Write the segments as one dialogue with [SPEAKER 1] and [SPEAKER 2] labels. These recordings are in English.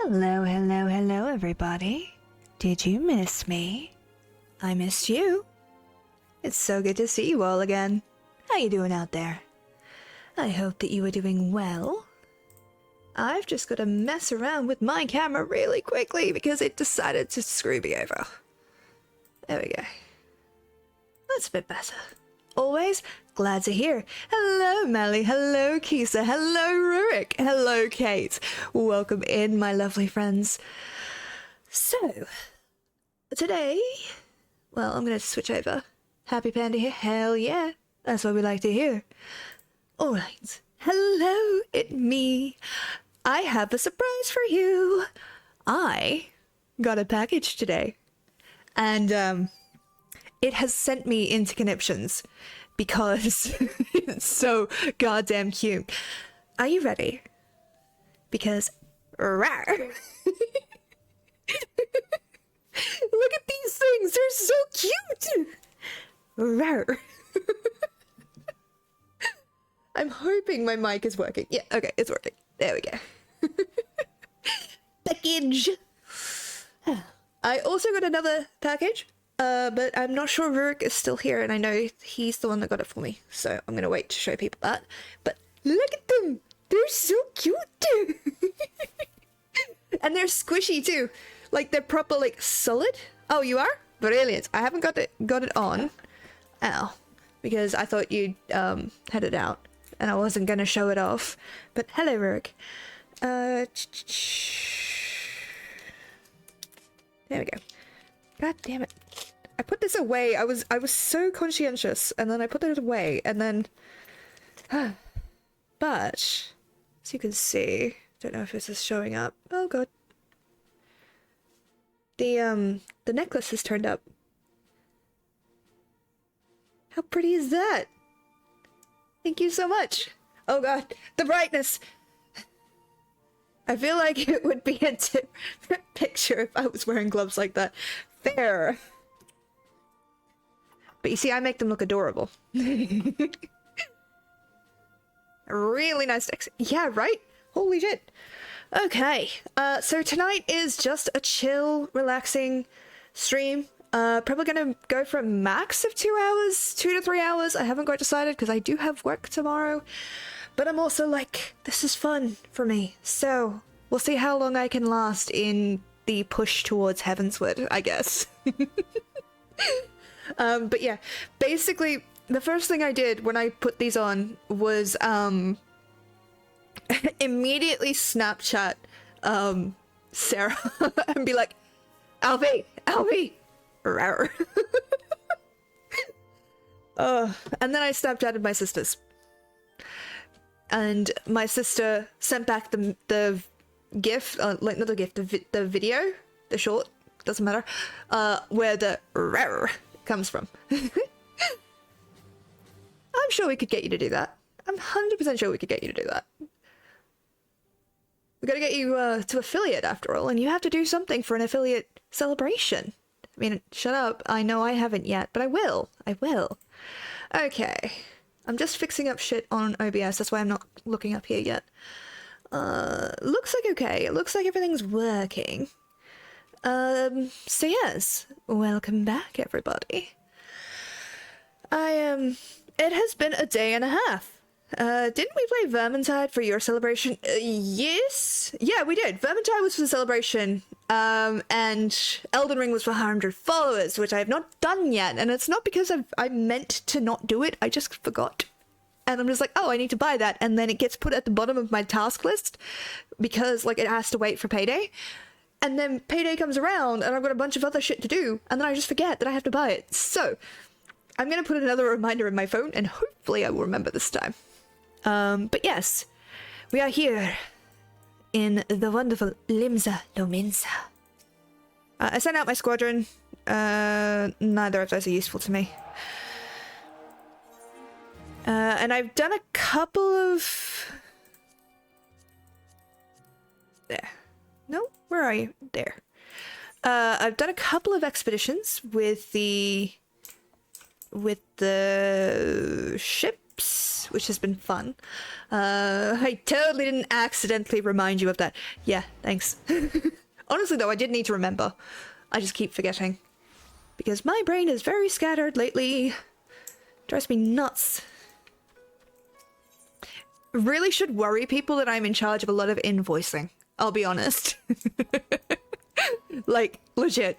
[SPEAKER 1] Hello, hello, hello, everybody. Did you miss me? I missed you. It's so good to see you all again. How you doing out there? I hope that you are doing well. I've just got to mess around with my camera really quickly because it decided to screw me over. There we go. That's a bit better. Always glad to hear. Hello, Melly. Hello, Kisa. Hello, Rurik. Hello, Kate. Welcome in, my lovely friends. So, today, well, I'm going to switch over. Happy Panda here. Hell yeah. That's what we like to hear. All right. Hello, it's me. I have a surprise for you. I got a package today. And, it has sent me into conniptions because it's so goddamn cute. Are you ready? Because rawr. Look at these things, they're so cute. Rawr. I'm hoping my mic is working. Yeah, okay, it's working. There we go. Package. I also got another package. But I'm not sure Rurik is still here, and I know he's the one that got it for me, so I'm gonna wait to show people that. But look at them! They're so cute! And they're squishy too. Like, they're proper, like, solid. Oh, you are? Brilliant. I haven't got it on. Ow. Because I thought you'd, had it out, and I wasn't gonna show it off. But hello, Rurik. There we go. God damn it. I put this away. I was so conscientious, and then I put it away, and then but as you can see, don't know if this is showing up. Oh god. The necklace has turned up. How pretty is that? Thank you so much. Oh god, the brightness. I feel like it would be a different picture if I was wearing gloves like that. Fair. But you see, I make them look adorable. Really nice text. Yeah, right? Holy shit. Okay, so tonight is just a chill, relaxing stream. Probably gonna go for a max of 2 hours, 2 to 3 hours. I haven't quite decided because I do have work tomorrow. But I'm also like, this is fun for me. So, we'll see how long I can last in the push towards Heavensward, I guess. But yeah, basically, the first thing I did when I put these on was, immediately Snapchat, Sarah and be like, Alfie! Rawr. And then I Snapchatted my sisters. And my sister sent back the GIF, like not the GIF, the video, the short, doesn't matter, where the rawr comes from. I'm sure we could get you to do that. I'm 100% sure we could get you to do that. We gotta get you to affiliate after all, and you have to do something for an affiliate celebration. I mean, shut up. I know I haven't yet, but I will. I will. Okay. I'm just fixing up shit on OBS, that's why I'm not looking up here yet. Looks like okay. It looks like everything's working. So yes, welcome back, everybody. It has been a day and a half. Didn't we play Vermintide for your celebration? Yes? Yeah, we did. Vermintide was for the celebration, and Elden Ring was for 100 followers, which I have not done yet, and it's not because I meant to not do it, I just forgot. And I'm just like, oh, I need to buy that, and then it gets put at the bottom of my task list, because, like, it has to wait for payday. And then payday comes around, and I've got a bunch of other shit to do, and then I just forget that I have to buy it. So, I'm gonna put another reminder in my phone, and hopefully I will remember this time. But yes, we are here in the wonderful Limsa Lominsa. I sent out my squadron. Neither of those are useful to me. And I've done a couple of... There. No? Where are you? There. I've done a couple of expeditions with the ships. which has been fun. I totally didn't accidentally remind you of that. Yeah, thanks. Honestly, though, I did need to remember. I just keep forgetting. Because my brain is very scattered lately. Drives me nuts. Really should worry people that I'm in charge of a lot of invoicing. I'll be honest. Like, legit.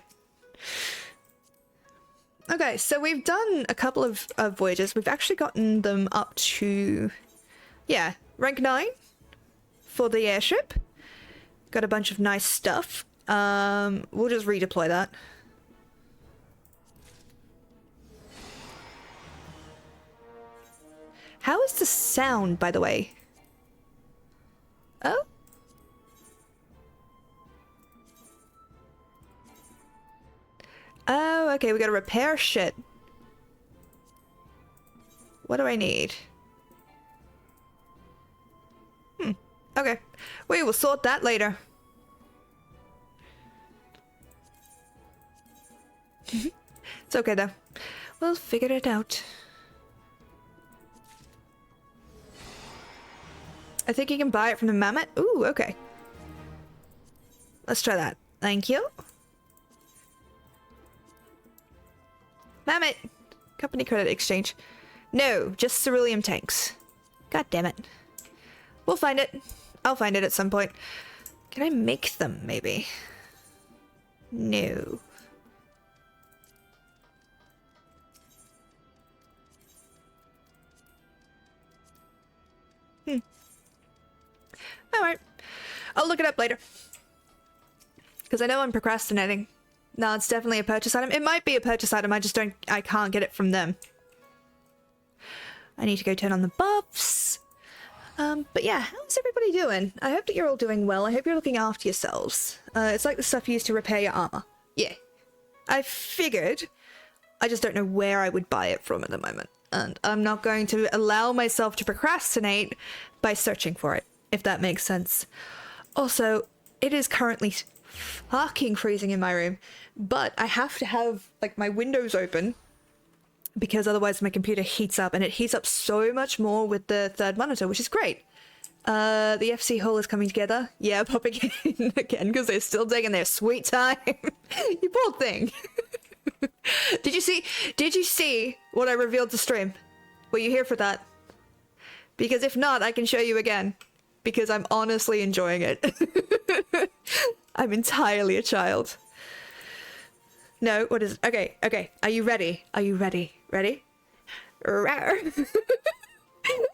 [SPEAKER 1] Okay, so we've done a couple of voyages. We've actually gotten them up to, yeah, rank 9 for the airship. Got a bunch of nice stuff. We'll just redeploy that. How is the sound, by the way? Oh? Oh, okay, we gotta repair shit. What do I need? Okay. We will sort that later. It's okay, though. We'll figure it out. I think you can buy it from the mammoth. Ooh, okay. Let's try that. Thank you. Mammoth! Company credit exchange. No, just ceruleum tanks. God damn it. We'll find it. I'll find it at some point. Can I make them, maybe? No. Alright. I'll look it up later. Because I know I'm procrastinating. No, it's definitely a purchase item. It might be a purchase item, I can't get it from them. I need to go turn on the buffs. But yeah, how's everybody doing? I hope that you're all doing well. I hope you're looking after yourselves. It's like the stuff used to repair your armor. Yeah. I figured. I just don't know where I would buy it from at the moment. And I'm not going to allow myself to procrastinate by searching for it, if that makes sense. Also, it is currently fucking freezing in my room, but I have to have like my windows open because otherwise my computer heats up, and it heats up so much more with the third monitor, which is great. The FC hull is coming together. Yeah, popping in again because they're still taking their sweet time. You poor thing. Did you see what I revealed to stream? Were you here for that? Because if not, I can show you again. Because I'm honestly enjoying it. I'm entirely a child. No, what is it? Okay, okay. Are you ready? Are you ready? Ready? Rawr.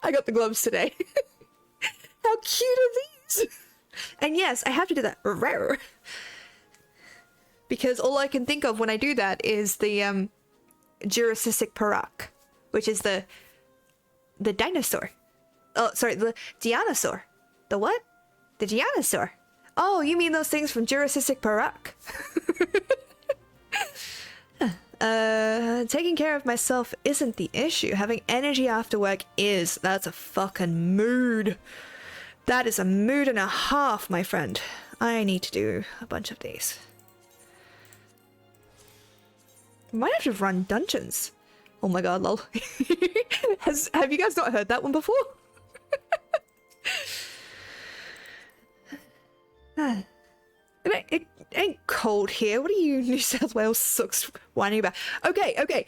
[SPEAKER 1] I got the gloves today. How cute are these? And yes, I have to do that. Rawr. Because all I can think of when I do that is the Jurassic Park, which is the dinosaur. Oh, sorry, the dinosaur. The what? The dinosaur. Oh, you mean those things from Jurassic Park? Taking care of myself isn't the issue. Having energy after work is. That's a fucking mood. That is a mood and a half, my friend. I need to do a bunch of these. Might have to run dungeons. Oh my god, lol. Have you guys not heard that one before? It ain't cold here. What are you New South Wales sooks whining about? Okay, okay.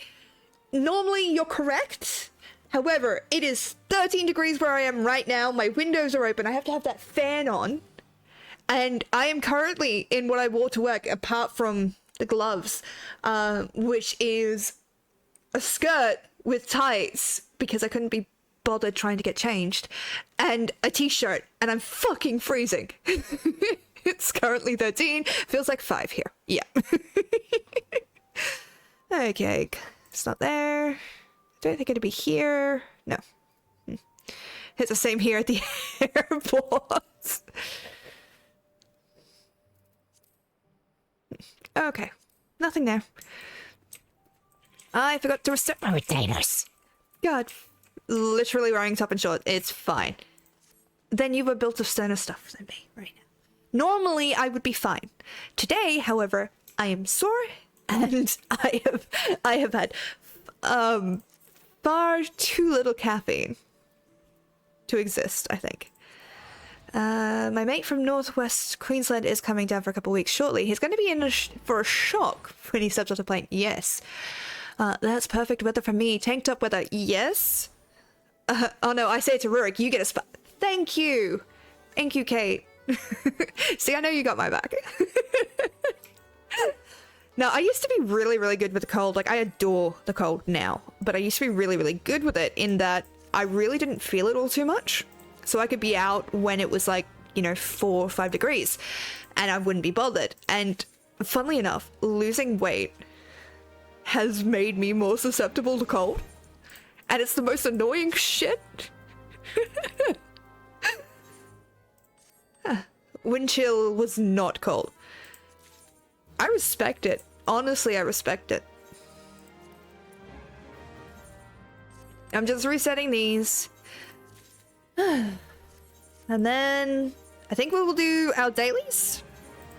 [SPEAKER 1] Normally you're correct. However, it is 13 degrees where I am right now. My windows are open. I have to have that fan on. And I am currently in what I wore to work, apart from the gloves, which is a skirt with tights because I couldn't be bothered trying to get changed, and a t-shirt, and I'm fucking freezing. It's currently 13, feels like 5 here. Yeah. Okay, it's not there. Don't think it'd be here. No. It's the same here at the airport. Okay, nothing there. I forgot to restart my retainers. God, literally wearing top and short. It's fine. Then you were built of sterner stuff than me right now. Normally, I would be fine. Today, however, I am sore, and I have had far too little caffeine. to exist, I think. My mate from Northwest Queensland is coming down for a couple weeks shortly. He's going to be in for a shock when he steps off the plane. Yes. That's perfect weather for me. Tanked up weather. Yes. Oh no, I say it to Rurik. You get a spot. Thank you. Thank you, Kate. See, I know you got my back. Now, I used to be really, really good with the cold. Like, I adore the cold now. But I used to be really, really good with it in that I really didn't feel it all too much. So I could be out when it was like, you know, 4 or 5 degrees. And I wouldn't be bothered. And funnily enough, losing weight has made me more susceptible to cold. And it's the most annoying shit. Wind chill was not cold. I respect it. Honestly, I respect it. I'm just resetting these. And then I think we will do our dailies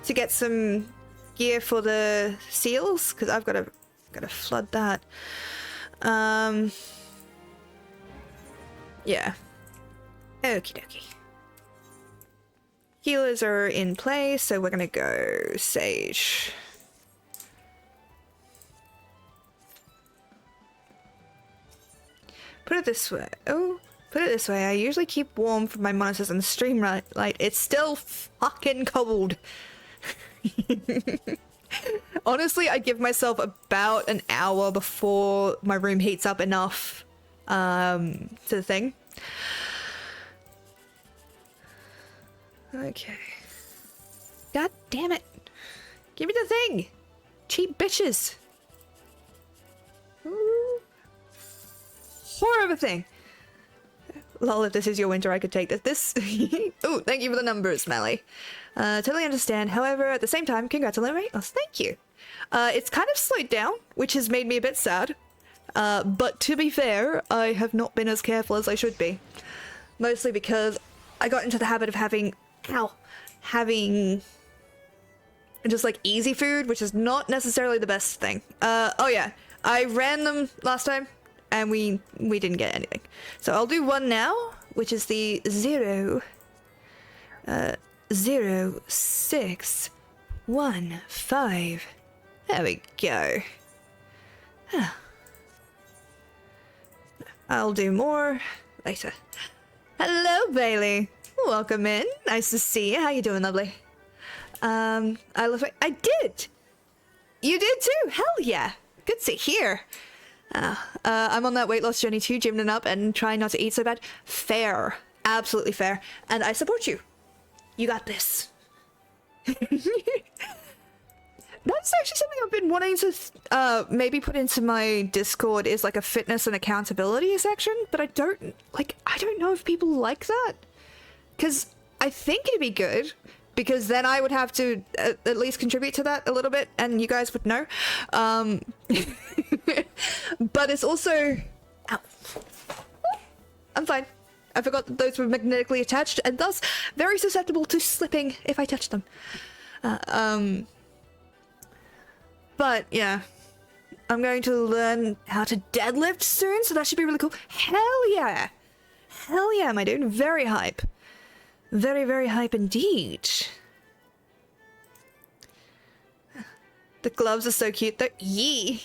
[SPEAKER 1] to get some gear for the seals, because I've got to flood that. Yeah. Okie dokie. Healers are in place, so we're gonna go Sage. Put it this way. Oh, put it this way. I usually keep warm for my monitors and stream light. It's still fucking cold. Honestly, I give myself about an hour before my room heats up enough to the thing. Okay. God damn it. Give me the thing. Cheap bitches. Ooh. Horrible thing. Lol, if this is your winter, I could take this. Oh, thank you for the numbers, Melly. Totally understand. However, at the same time, congrats on the weight loss. Thank you. It's kind of slowed down, which has made me a bit sad. But to be fair, I have not been as careful as I should be. Mostly because I got into the habit of having just like easy food, which is not necessarily the best thing. Oh yeah, I ran them last time and we didn't get anything. So I'll do one now, which is the 0615. There we go. I'll do more later. Hello, Bailey. Welcome in. Nice to see you. How you doing, lovely? I love it. I did. You did too. Hell yeah. Good to hear. I'm on that weight loss journey too, gymming up and trying not to eat so bad. Fair. Absolutely fair. And I support you. You got this. That's actually something I've been wanting to maybe put into my Discord, is like a fitness and accountability section, but I don't know if people like that. Because I think it'd be good, because then I would have to at least contribute to that a little bit, and you guys would know. But it's also... Ow. I'm fine. I forgot that those were magnetically attached, and thus very susceptible to slipping if I touch them. But yeah, I'm going to learn how to deadlift soon, so that should be really cool. Hell yeah! Hell yeah, my dude. Very hype. Very, very hype indeed. The gloves are so cute though. Yee!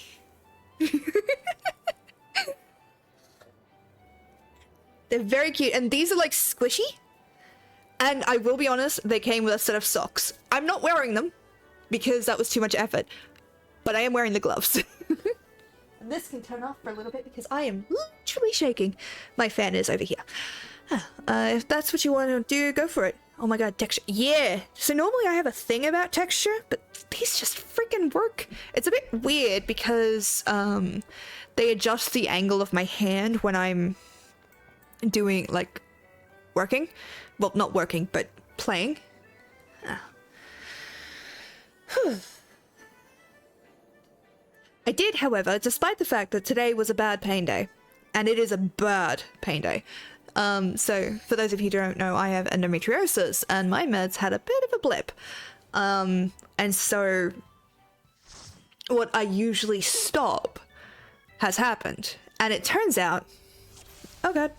[SPEAKER 1] They're very cute, and these are like squishy. And I will be honest, they came with a set of socks. I'm not wearing them, because that was too much effort. But I am wearing the gloves. And this can turn off for a little bit because I am literally shaking. My fan is over here. If that's what you want to do, go for it. Oh my god, texture. Yeah! So normally I have a thing about texture, but these just freaking work. It's a bit weird because they adjust the angle of my hand when I'm doing, like, working. Well, not working, but playing. I did, however, despite the fact that today was a bad pain day, and it is a bad pain day. So for those of you who don't know, I have endometriosis, and my meds had a bit of a blip. And so what I usually stop has happened, and it turns out, oh god,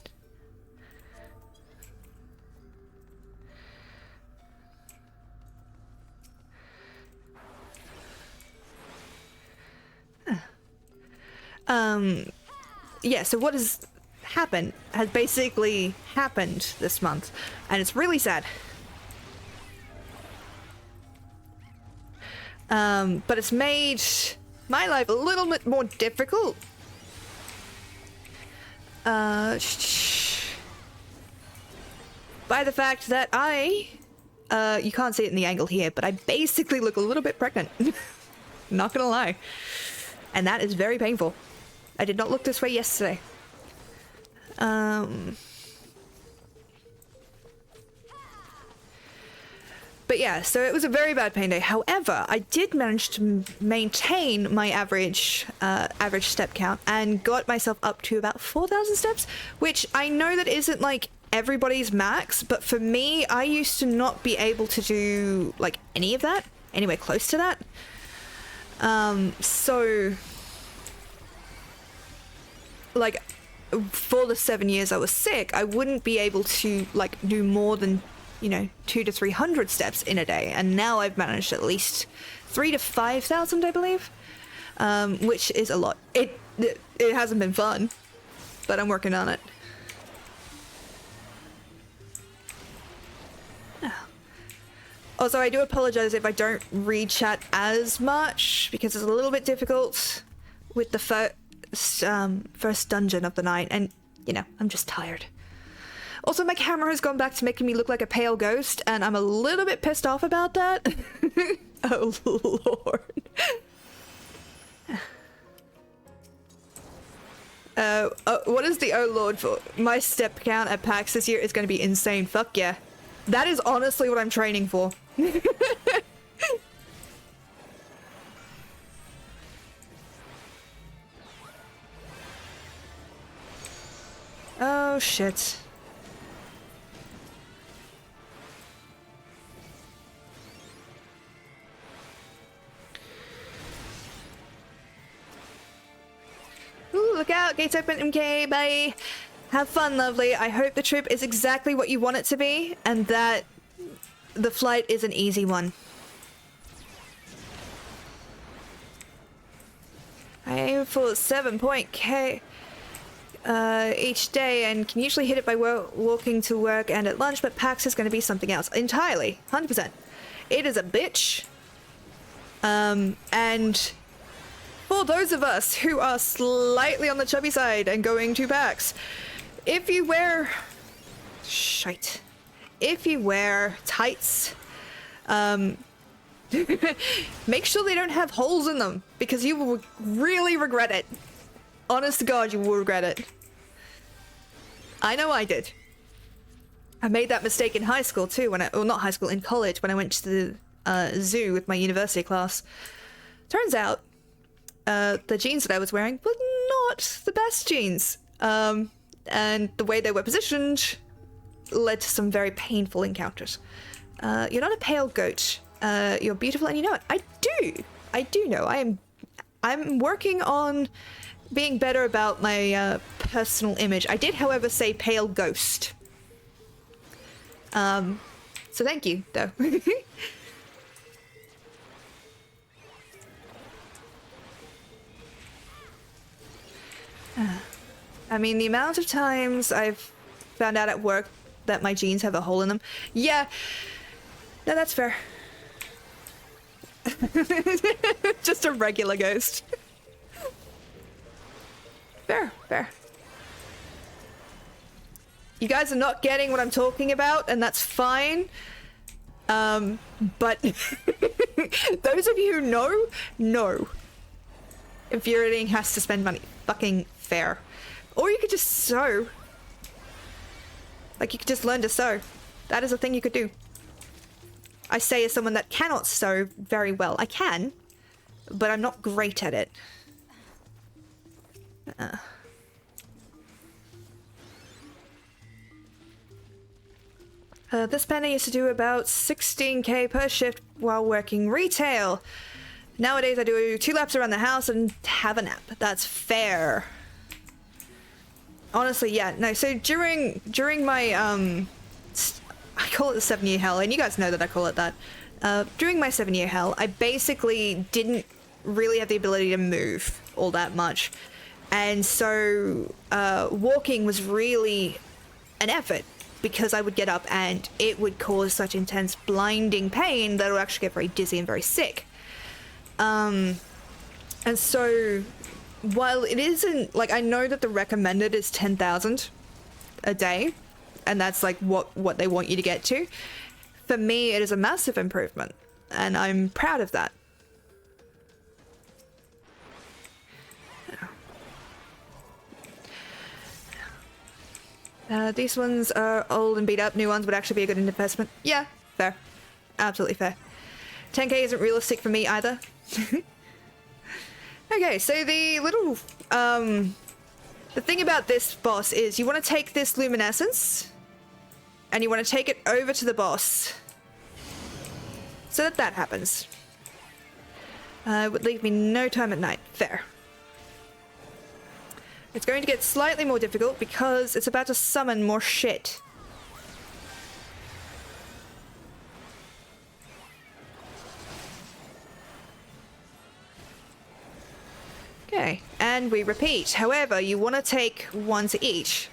[SPEAKER 1] Yeah, so what has basically happened this month, and it's really sad. But it's made my life a little bit more difficult. By the fact that you can't see it in the angle here, but I basically look a little bit pregnant. Not gonna lie. And that is very painful. I did not look this way yesterday. But yeah, so it was a very bad pain day. However, I did manage to maintain my average step count and got myself up to about 4,000 steps, which I know that isn't like everybody's max, but for me, I used to not be able to do like any of that, anywhere close to that. So like for the 7 years I was sick, I wouldn't be able to like do more than, you know, 200 to 300 steps in a day, and now I've managed at least 3,000 to 5,000, I believe, which is a lot. It hasn't been fun, but I'm working on it. Also, I do apologize if I don't read chat as much, because it's a little bit difficult with the first dungeon of the night, and, you know, I'm just tired. Also, my camera has gone back to making me look like a pale ghost, and I'm a little bit pissed off about that. Oh, Lord. What is the oh Lord for? My step count at PAX this year is going to be insane. Fuck yeah. That is honestly what I'm training for. Oh, shit. Ooh, look out! Gates open, MK, bye! Have fun, lovely. I hope the trip is exactly what you want it to be, and that the flight is an easy one. I aim for 7.K each day, and can usually hit it by walking to work and at lunch, but PAX is going to be something else. Entirely. 100%. It is a bitch. And for those of us who are slightly on the chubby side and going to PAX, if you wear... Shite. If you wear tights, make sure they don't have holes in them, because you will really regret it. Honest to God, you will regret it. I know I did. I made that mistake in high school too, well, not high school, in college, when I went to the zoo with my university class. Turns out, the jeans that I was wearing were not the best jeans. And the way they were positioned led to some very painful encounters. You're not a pale goat. You're beautiful, and you know it. I do know. I'm working on being better about my personal image. I did, however, say pale ghost. So thank you, though. I mean, the amount of times I've found out at work that my jeans have a hole in them. Yeah. No, that's fair. Just a regular ghost. Fair, fair. You guys are not getting what I'm talking about, and that's fine. But those of you who know. Infuriating has to spend money. Fucking fair. Or you could just sew. Like, you could just learn to sew. That is a thing you could do. I say as someone that cannot sew very well. I can, but I'm not great at it. This panda used to do about 16K per shift while working retail. Nowadays I do 2 laps around the house and have a nap. That's fair. Honestly, yeah. No, so during my I call it the 7-year hell, and you guys know that I call it that. During my 7-year hell, I basically didn't really have the ability to move all that much. And so walking was really an effort because I would get up and it would cause such intense blinding pain that I would actually get very dizzy and very sick. And so while it isn't, like, I know that the recommended is 10,000 a day, and that's like what they want you to get to. For me, it is a massive improvement, and I'm proud of that. These ones are old and beat up. New ones would actually be a good investment. Yeah, fair. Absolutely fair. 10k isn't realistic for me either. Okay, so the little, the thing about this boss is you want to take this luminescence and you want to take it over to the boss so that happens. It would leave me no time at night. Fair. It's going to get slightly more difficult because it's about to summon more shit. Okay, and we repeat. However, you want to take one to each.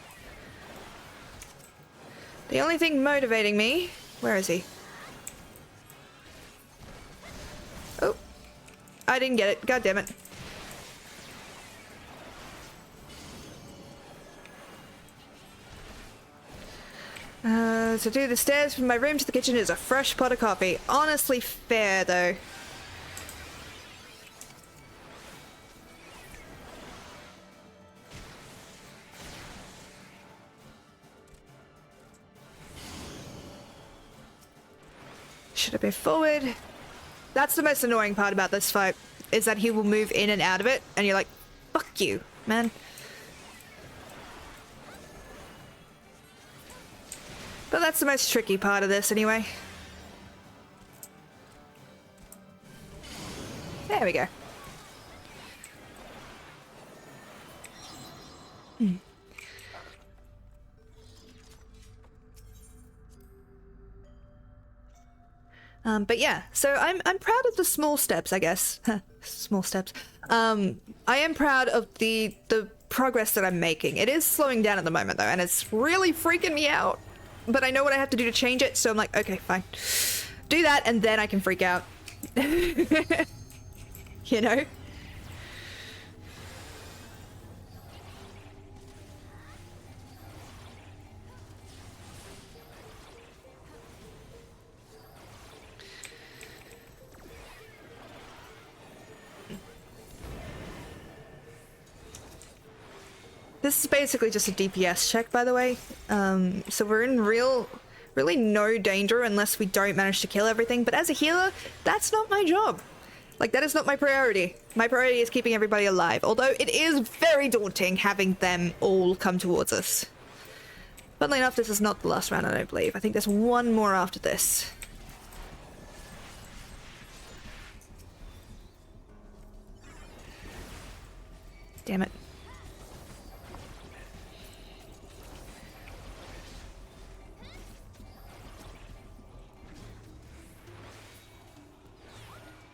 [SPEAKER 1] The only thing motivating me... Where is he? Oh. I didn't get it. God damn it. To do the stairs from my room to the kitchen is a fresh pot of coffee. Honestly fair, though. Should have been forward. That's the most annoying part about this fight, is that he will move in and out of it, and you're like, fuck you, man. But that's the most tricky part of this anyway. There we go. But yeah, so I'm proud of the small steps, I guess. Small steps. I am proud of the progress that I'm making. It is slowing down at the moment though, and it's really freaking me out. But I know what I have to do to change it, so I'm like, okay, fine. Do that, and then I can freak out. You know? This is basically just a DPS check, by the way. So we're in really no danger unless we don't manage to kill everything. But as a healer, that's not my job. Like, that is not my priority. My priority is keeping everybody alive. Although it is very daunting having them all come towards us. Funnily enough, this is not the last round, I don't believe. I think there's one more after this. Damn it.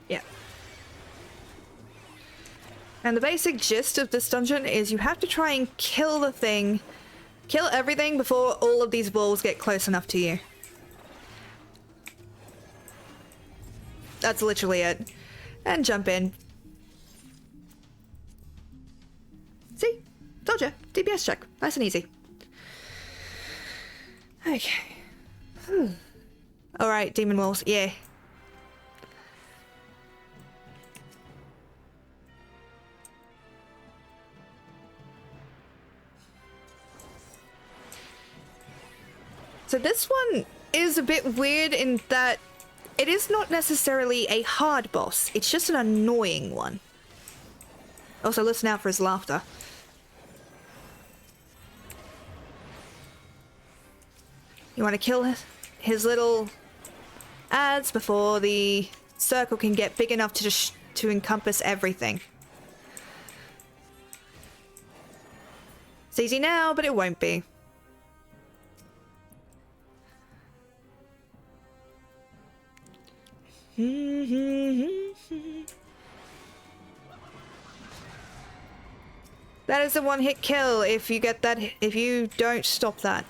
[SPEAKER 1] Yeah. And the basic gist of this dungeon is you have to try and kill the thing, kill everything before all of these walls get close enough to you. That's literally it. And jump in. See? Told ya. DPS check. Nice and easy. Okay. Alright, demon walls. Yeah. So this one is a bit weird in that it is not necessarily a hard boss. It's just an annoying one. Also, listen out for his laughter. You want to kill his little ads before the circle can get big enough to encompass everything. It's easy now, but it won't be. That is a one-hit kill if you get that, if you don't stop that.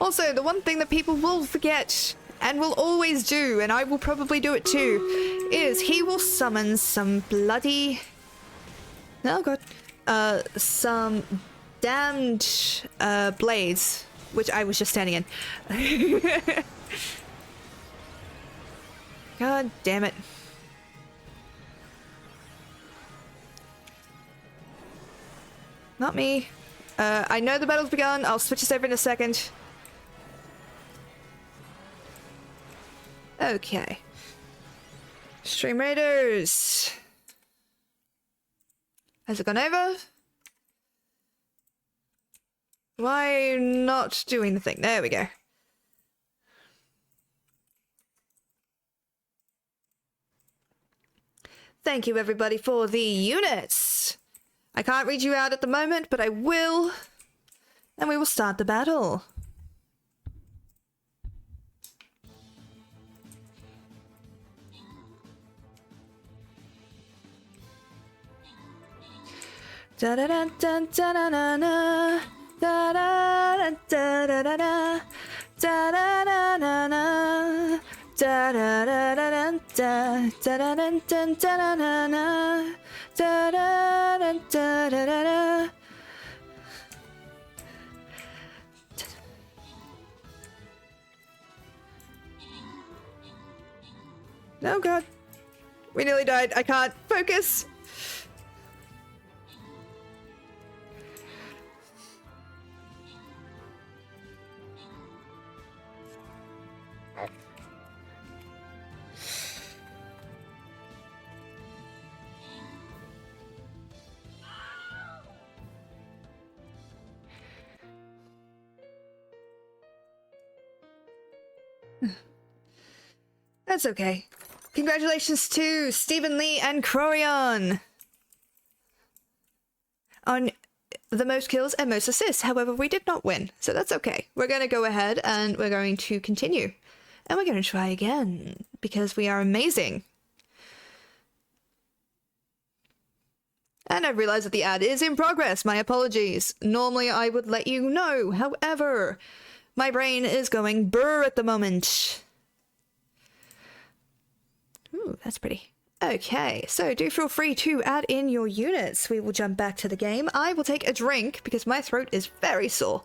[SPEAKER 1] Also, the one thing that people will forget, and will always do, and I will probably do it too, is he will summon some bloody... Oh god. Some damned blades, which I was just standing in. God damn it. Not me. I know the battle's begun. I'll switch this over in a second. Okay. Stream Raiders. Has it gone over? Why not doing the thing? There we go. Thank you everybody for the units. I can't read you out at the moment, but I will. And we will start the battle. Da da da da da da da da da da da da da da da da da da. Da da da da da da da da da da da da da da da. Oh god, we nearly died. I can't focus. That's okay. Congratulations to Stephen Lee and Crorion on the most kills and most assists. However, we did not win, so that's okay. We're going to go ahead and we're going to continue. And we're going to try again, because we are amazing. And I realize that the ad is in progress. My apologies. Normally I would let you know. However, my brain is going brr at the moment. Ooh, that's pretty. Okay, so do feel free to add in your units. We will jump back to the game. I will take a drink because my throat is very sore.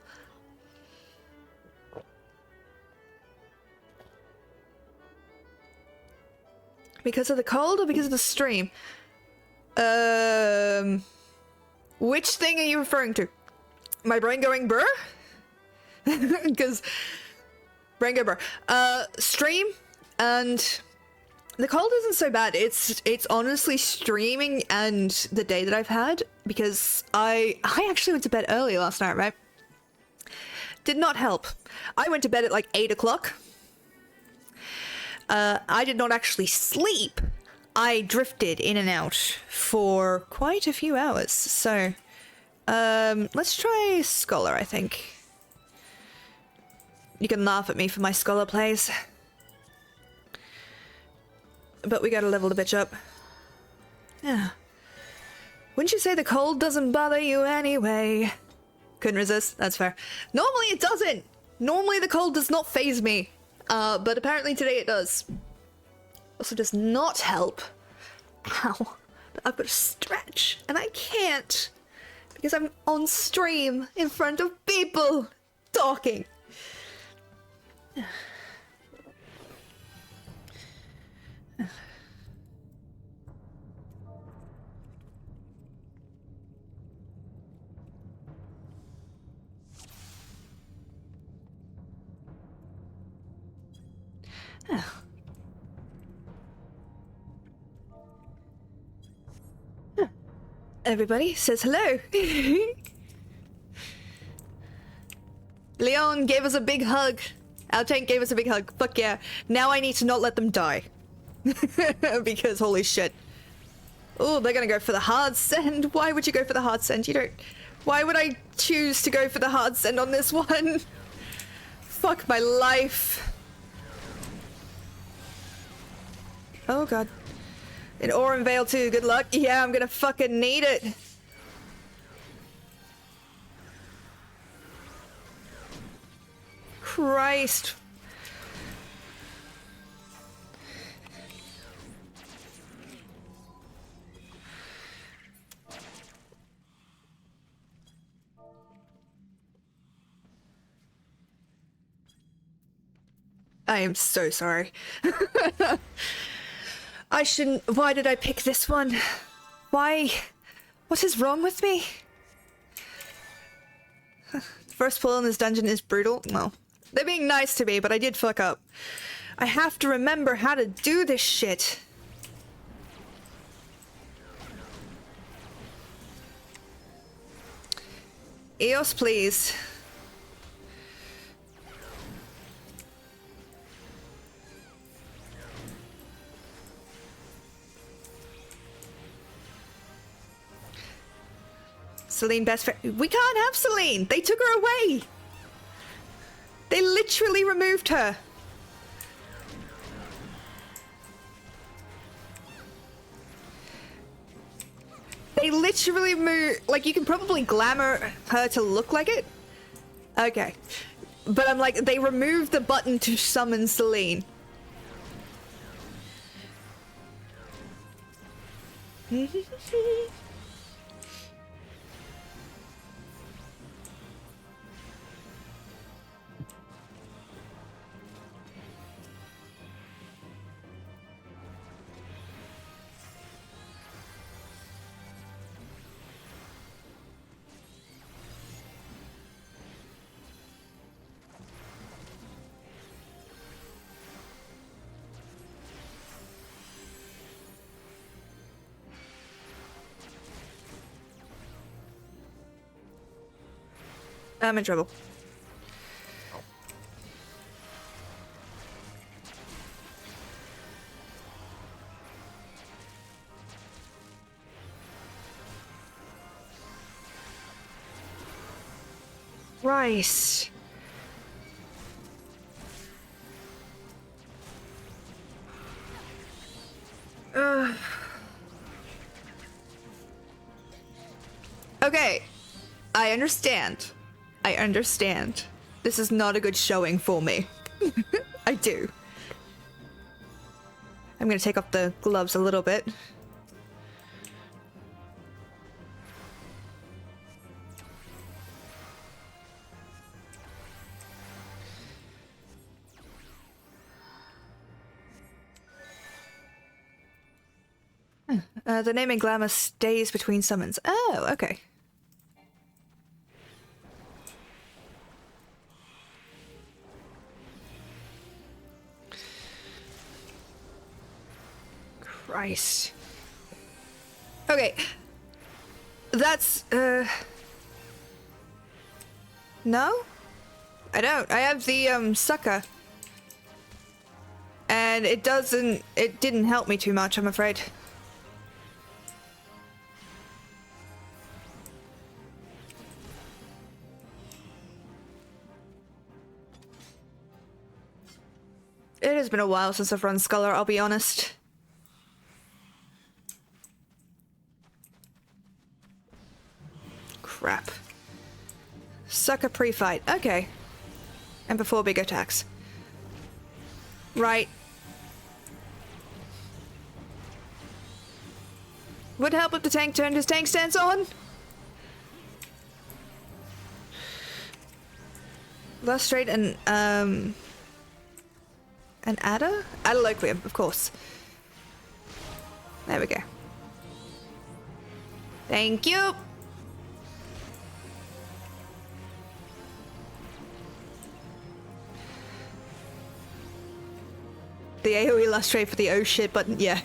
[SPEAKER 1] Because of the cold or because of the stream? Which thing are you referring to? My brain going brr? Because brain go brr. Stream and the cold isn't so bad. It's honestly streaming and the day that I've had, because I actually went to bed early last night, right? Did not help. I went to bed at like 8 o'clock. I did not actually sleep. I drifted in and out for quite a few hours. So, let's try Scholar, I think. You can laugh at me for my Scholar plays. But we gotta level the bitch up. Yeah. Wouldn't you say the cold doesn't bother you anyway? Couldn't resist. That's fair. Normally it doesn't. Normally the cold does not faze me. But apparently today it does. Also does not help. Ow. But I've got to stretch. And I can't. Because I'm on stream in front of people. Talking. Oh. Huh. Everybody says hello. Leon gave us a big hug. Our tank gave us a big hug. Fuck yeah. Now I need to not let them die. Because holy shit. Oh, they're gonna go for the hard send. Why would you go for the hard send? You don't... Why would I choose to go for the hard send on this one? Fuck my life. Oh god. An Aurum Veil too, good luck. Yeah, I'm gonna fucking need it. Christ. I am so sorry. I shouldn't... Why did I pick this one? Why? What is wrong with me? First pull in this dungeon is brutal. Well, they're being nice to me, but I did fuck up. I have to remember how to do this shit. Eos, please. Celine, best friend. We can't have Celine. They took her away. They literally removed her. They literally moved. Like, you can probably glamour her to look like it. Okay. But I'm like, they removed the button to summon Celine. I'm in trouble. Right. Okay. I understand. I understand. This is not a good showing for me. I do. I'm gonna take off the gloves a little bit. The name and glamour stays between summons. Oh, okay. Christ. Okay. That's, No? I don't. I have the, sucker. And it didn't help me too much, I'm afraid. It has been a while since I've run Sculler, I'll be honest. Crap. Sucker pre-fight. Okay. And before big attacks. Right. Would help if the tank turned his tank stance on. Lustrate and, an adder? Adderloquium, of course. There we go. Thank you! The AoE illustrate for the oh shit button, yeah.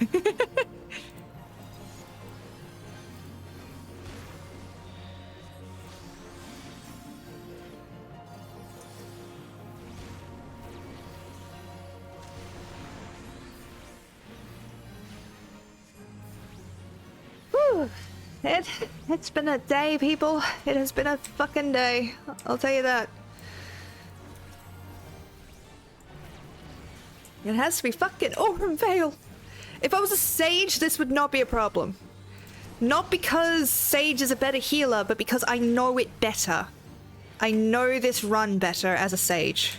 [SPEAKER 1] It's been a day, people. It has been a fucking day. I'll tell you that. It has to be fucking Aurum Vale. If I was a sage, this would not be a problem. Not because sage is a better healer, but because I know it better. I know this run better as a sage.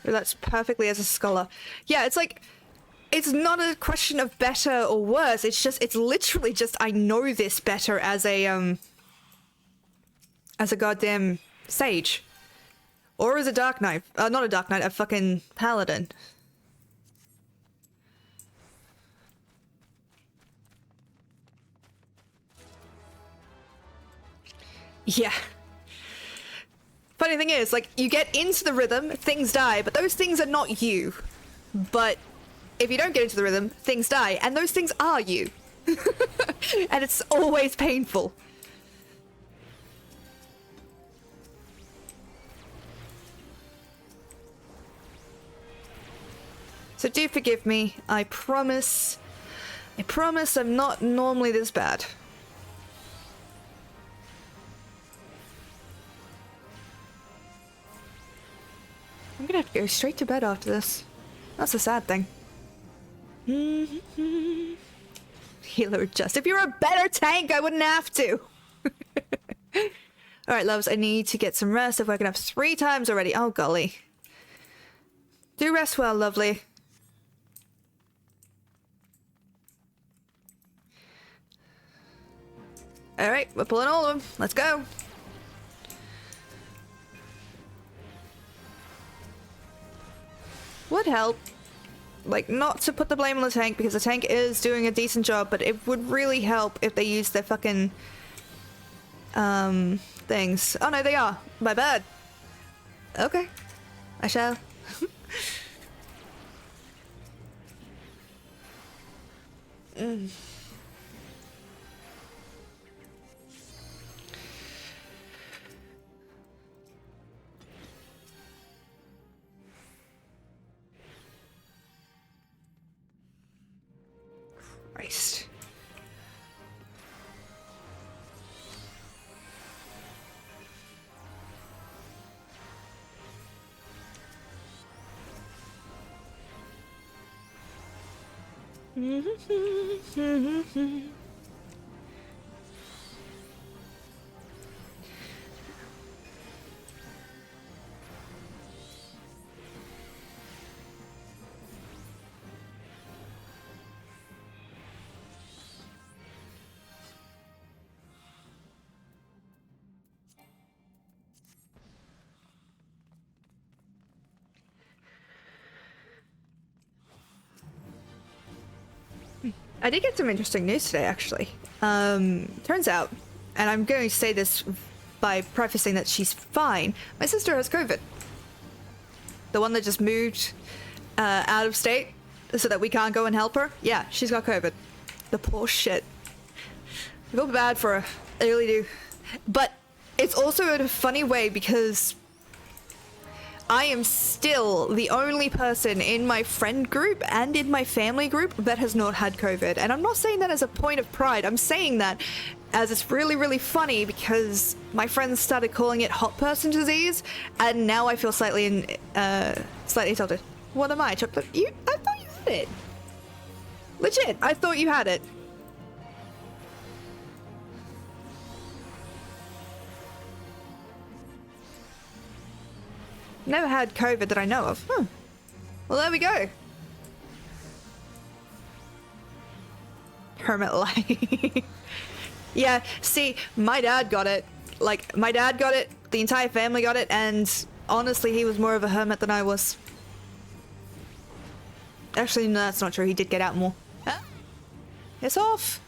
[SPEAKER 1] That's perfectly as a scholar. Yeah, it's like, it's not a question of better or worse. It's just, it's literally just, I know this better as a goddamn sage. Or as a dark knight. Not a dark knight, a fucking paladin. Yeah. Funny thing is, like, you get into the rhythm, things die, but those things are not you. But if you don't get into the rhythm, things die, and those things are you. And it's always painful. So do forgive me. I promise I'm not normally this bad. I'm gonna have to go straight to bed after this. That's a sad thing. Healer just. If you're a better tank, I wouldn't have to. Alright, loves, I need to get some rest. I've woken up 3 times already. Oh, golly. Do rest well, lovely. Alright, we're pulling all of them. Let's go. Would help, like, not to put the blame on the tank, because the tank is doing a decent job, but it would really help if they used their fucking things. Oh no, they are. My bad. Okay, I shall. Christ. I did get some interesting news today, actually. Turns out, and I'm going to say this by prefacing that she's fine, my sister has COVID. The one that just moved out of state so that we can't go and help her. Yeah, she's got COVID. The poor shit. I feel bad for her. I really do. But it's also in a funny way because I am still the only person in my friend group and in my family group that has not had COVID. And I'm not saying that as a point of pride. I'm saying that as it's really, really funny because my friends started calling it hot person disease, and now I feel slightly insulted. What am I? I thought you had it. Legit, I thought you had it. Never had COVID that I know of. Huh. Well, there we go. Hermit life. Yeah, see, my dad got it. Like, my dad got it, the entire family got it, and honestly, he was more of a hermit than I was. Actually, no, that's not true. He did get out more. Huh? It's off.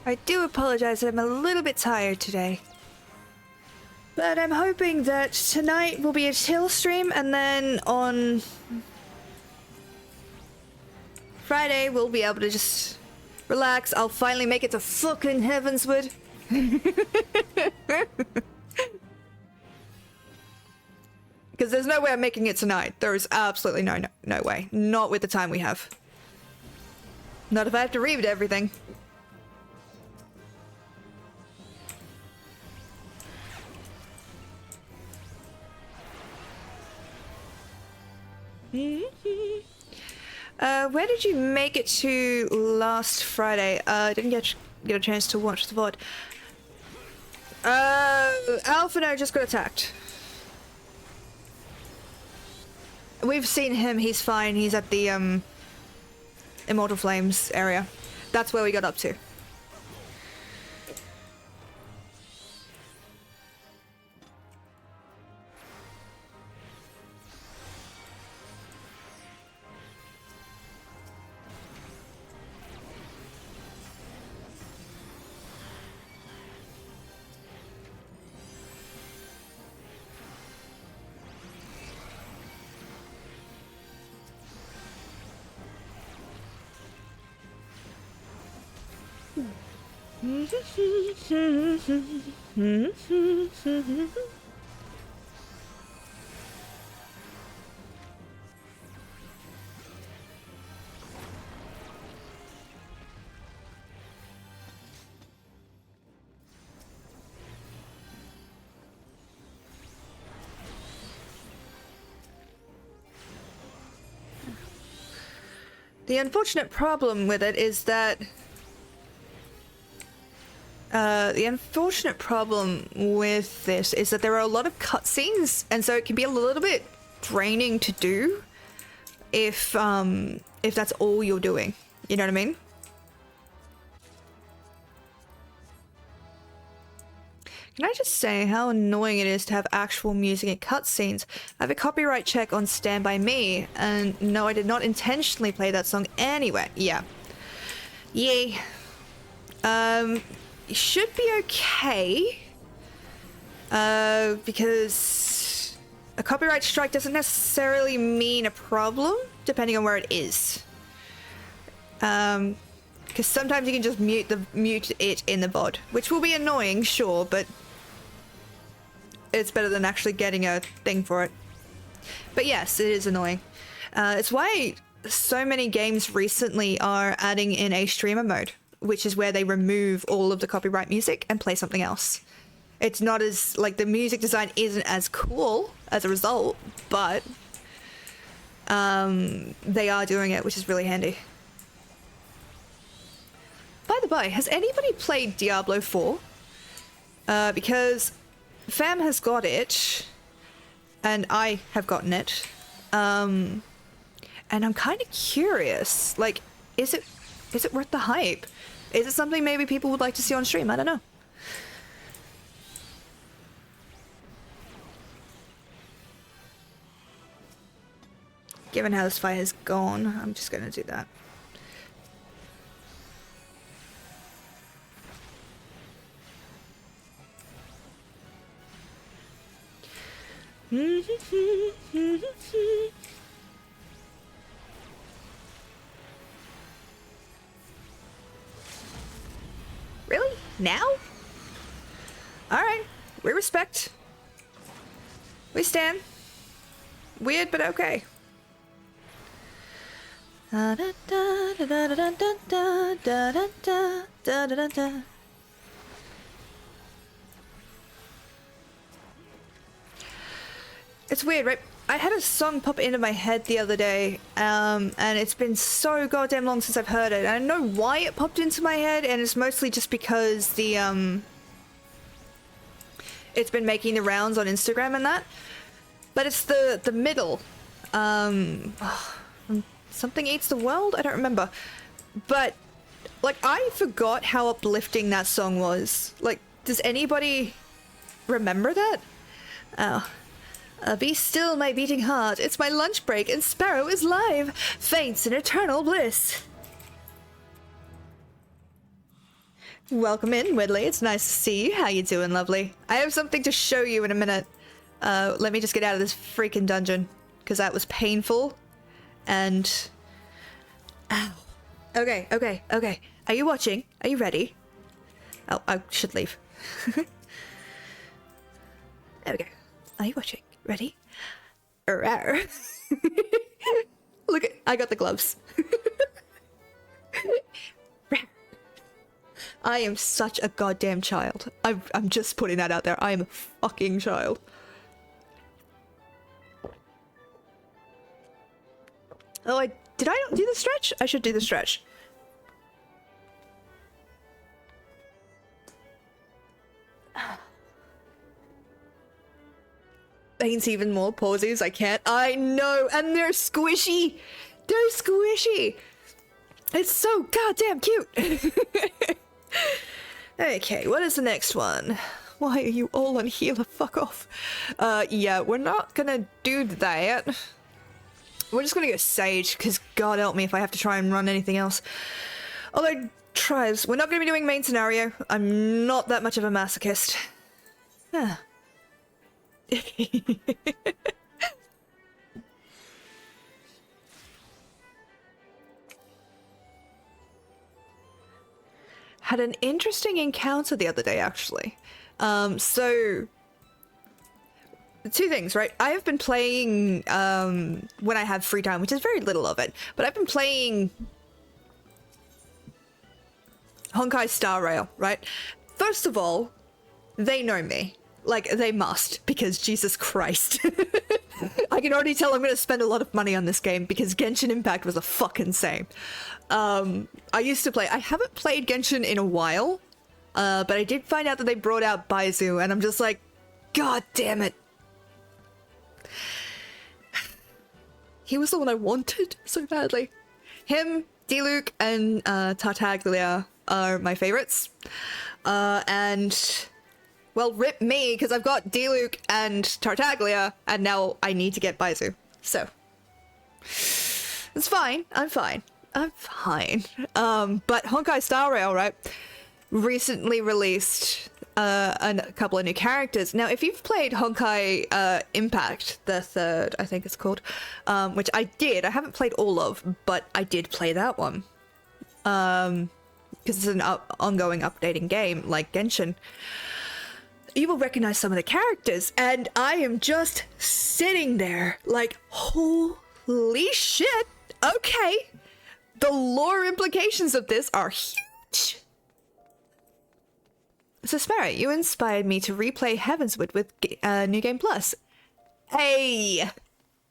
[SPEAKER 1] I do apologize that I'm a little bit tired today. But I'm hoping that tonight will be a chill stream, and then on Friday we'll be able to just relax. I'll finally make it to fucking Heavensward. Because there's no way I'm making it tonight. There is absolutely no way. Not with the time we have. Not if I have to read everything. Where did you make it to last Friday? I didn't get a chance to watch the VOD. Alphino just got attacked. We've seen him, he's fine. He's at the Immortal Flames area. That's where we got up to. The unfortunate problem with it is that there are a lot of cutscenes, and so it can be a little bit draining to do if that's all you're doing. You know what I mean? Can I just say how annoying it is to have actual music in cutscenes? I have a copyright check on Stand By Me, and no, I did not intentionally play that song anyway. Yeah. Yay. It should be okay. Because a copyright strike doesn't necessarily mean a problem, depending on where it is. Because sometimes you can just mute it in the VOD, which will be annoying, sure, but it's better than actually getting a thing for it. But yes, it is annoying. It's why so many games recently are adding in a streamer mode, which is where they remove all of the copyright music and play something else. It's not as, like, the music design isn't as cool as a result, but they are doing it, which is really handy. By the by, has anybody played Diablo 4? Because Fam has got it, and I have gotten it, and I'm kind of curious, like, is it worth the hype? Is it something maybe people would like to see on stream? I don't know. Given how this fight has gone, I'm just gonna do that. Really? Now? Alright. We respect. We stand. Weird, but okay. It's weird, right? I had a song pop into my head the other day, and it's been so goddamn long since I've heard it. I don't know why it popped into my head, and it's mostly just because the it's been making the rounds on Instagram and that. But it's the middle. Something Eats the World? I don't remember. But, like, I forgot how uplifting that song was. Like, does anybody remember that? Oh. Be still, my beating heart. It's my lunch break, and Sparrow is live. Faints in eternal bliss. Welcome in, Whitley. It's nice to see you. How you doing, lovely? I have something to show you in a minute. Let me just get out of this freaking dungeon, because that was painful. And... Ow. Okay, okay, okay. Are you watching? Are you ready? Oh, I should leave. There we go. Are you watching? Ready? Rawr. Look at... I got the gloves. I am such a goddamn child. I'm just putting that out there. I am a fucking child. Oh, did I not do the stretch? I should do the stretch. Paints even more pauses. I can't. I know, and they're squishy. They're squishy. It's so goddamn cute. Okay, what is the next one? Why are you all on healer? Fuck off. Yeah, we're not gonna do that. We're just gonna go Sage, because God help me if I have to try and run anything else. Although, tribes, we're not gonna be doing main scenario. I'm not that much of a masochist. Huh. Had an interesting encounter the other day, actually. So... Two things, right? I have been playing, when I have free time, which is very little of it, but I've been playing Honkai Star Rail, right? First of all, they know me. Like, they must, because Jesus Christ. I can already tell I'm going to spend a lot of money on this game, because Genshin Impact was a fucking same. I used to play... I haven't played Genshin in a while, but I did find out that they brought out Baizu, and I'm just like, God damn it. He was the one I wanted so badly. Him, Diluc, and Tartaglia are my favorites. And... Well, rip me, because I've got Diluc and Tartaglia, and now I need to get Baizu. So... It's fine. I'm fine. I'm fine. But Honkai Star Rail, right? Recently released a couple of new characters. Now, if you've played Honkai Impact, the third, I think it's called, which I did. I haven't played all of, but I did play that one. Because it's an ongoing updating game, like Genshin. You will recognize some of the characters, and I am just sitting there like, holy shit, okay. The lore implications of this are huge. So Spirit, you inspired me to replay Heavensward with New Game Plus. Hey!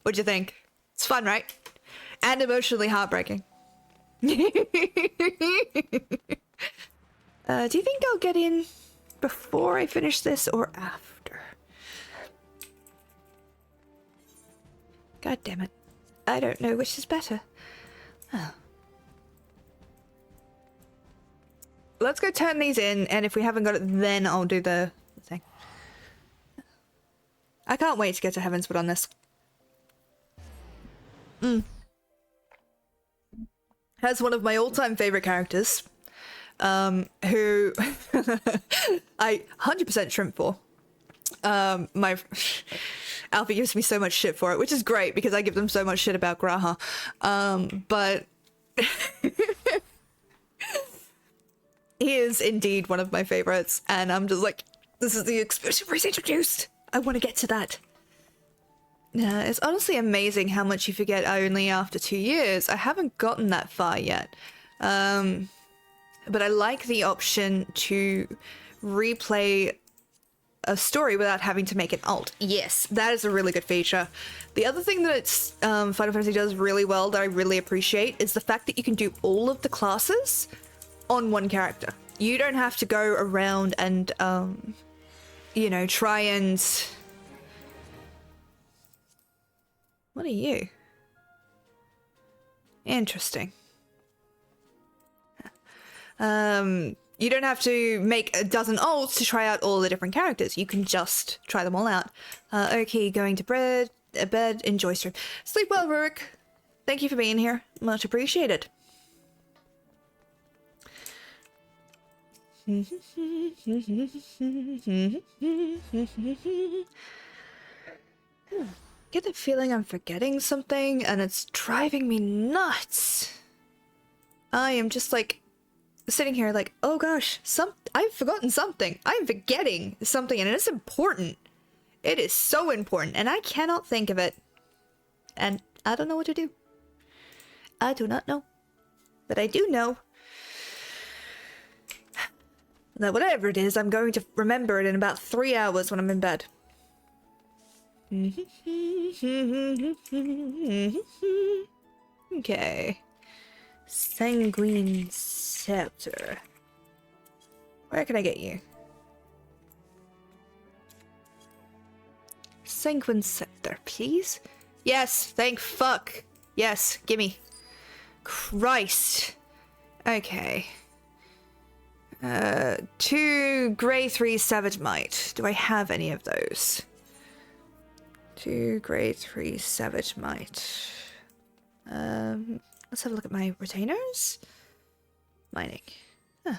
[SPEAKER 1] What'd you think? It's fun, right? And emotionally heartbreaking. Do you think I'll get in before I finish this or after? God damn it. I don't know which is better. Oh. Let's go turn these in, and if we haven't got it, then I'll do the thing. I can't wait to get to Heavensward on this. Has one of my all-time favorite characters, who I 100% shrimp for. My Alpha gives me so much shit for it, which is great because I give them so much shit about Graha. But he is indeed one of my favorites, and I'm just like, this is the exclusive race introduced. I want to get to that. It's honestly amazing how much you forget only after 2 years. I haven't gotten that far yet. But I like the option to replay a story without having to make an alt. Yes, that is a really good feature. The other thing that Final Fantasy does really well that I really appreciate is the fact that you can do all of the classes on one character. You don't have to go around and, you know, try and... What are you? Interesting. You don't have to make a dozen ults to try out all the different characters. You can just try them all out. Okay, going to bed, enjoy stream. Sleep well, Rurik. Thank you for being here. Much appreciated. Get the feeling I'm forgetting something and it's driving me nuts. I am just like sitting here like, oh gosh, I've forgotten something. I'm forgetting something and it's important. It is so important and I cannot think of it. And I don't know what to do. I do not know. But I do know that whatever it is, I'm going to remember it in about 3 hours when I'm in bed. Okay. Sanguine Scepter. Where can I get you? Sanguine Scepter, please? Yes, thank fuck. Yes, gimme. Christ. Okay. 2 Grey 3 Savage Might. Do I have any of those? 2 Grey 3 Savage Might. Let's have a look at my retainers. Mining. Huh.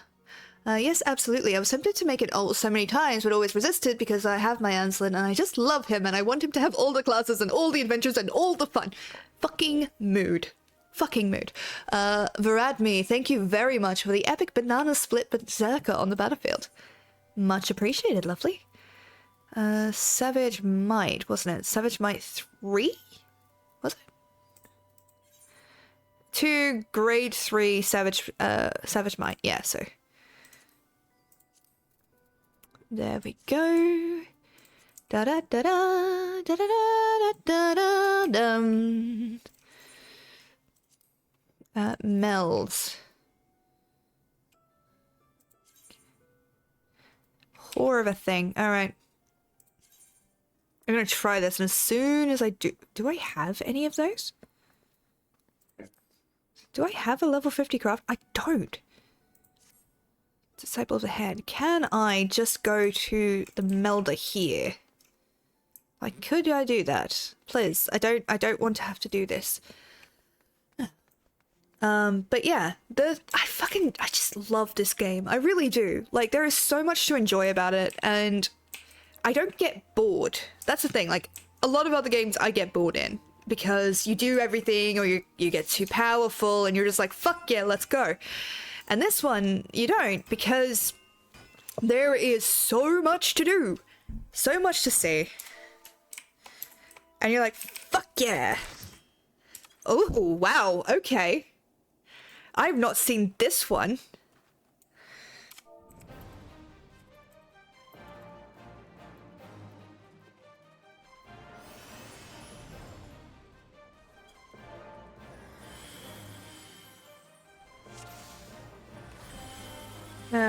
[SPEAKER 1] Yes, absolutely. I was tempted to make it alt so many times, but always resisted because I have my Anslin and I just love him and I want him to have all the classes and all the adventures and all the fun. Fucking mood. Fucking mood. Varadmi, thank you very much for the epic banana split berserker on the battlefield. Much appreciated, lovely. Savage Might, wasn't it? Savage Might 3? Was it? 2 grade 3 Savage Might, yeah, so. There we go. Da da da da da da da da da dum. Melds. Whore of a thing. Alright. I'm gonna try this, and as soon as I do... Do I have any of those? Do I have a level 50 craft? I don't. Disciple of the Hand. Can I just go to the melder here? Like, could I do that? Please. I don't want to have to do this. But yeah, I just love this game. I really do. Like, there is so much to enjoy about it, and I don't get bored. That's the thing, like, a lot of other games I get bored in, because you do everything, or you get too powerful, and you're just like, fuck yeah, let's go. And this one, you don't, because there is so much to do. So much to see. And you're like, fuck yeah. Oh, wow, okay. I've not seen this one.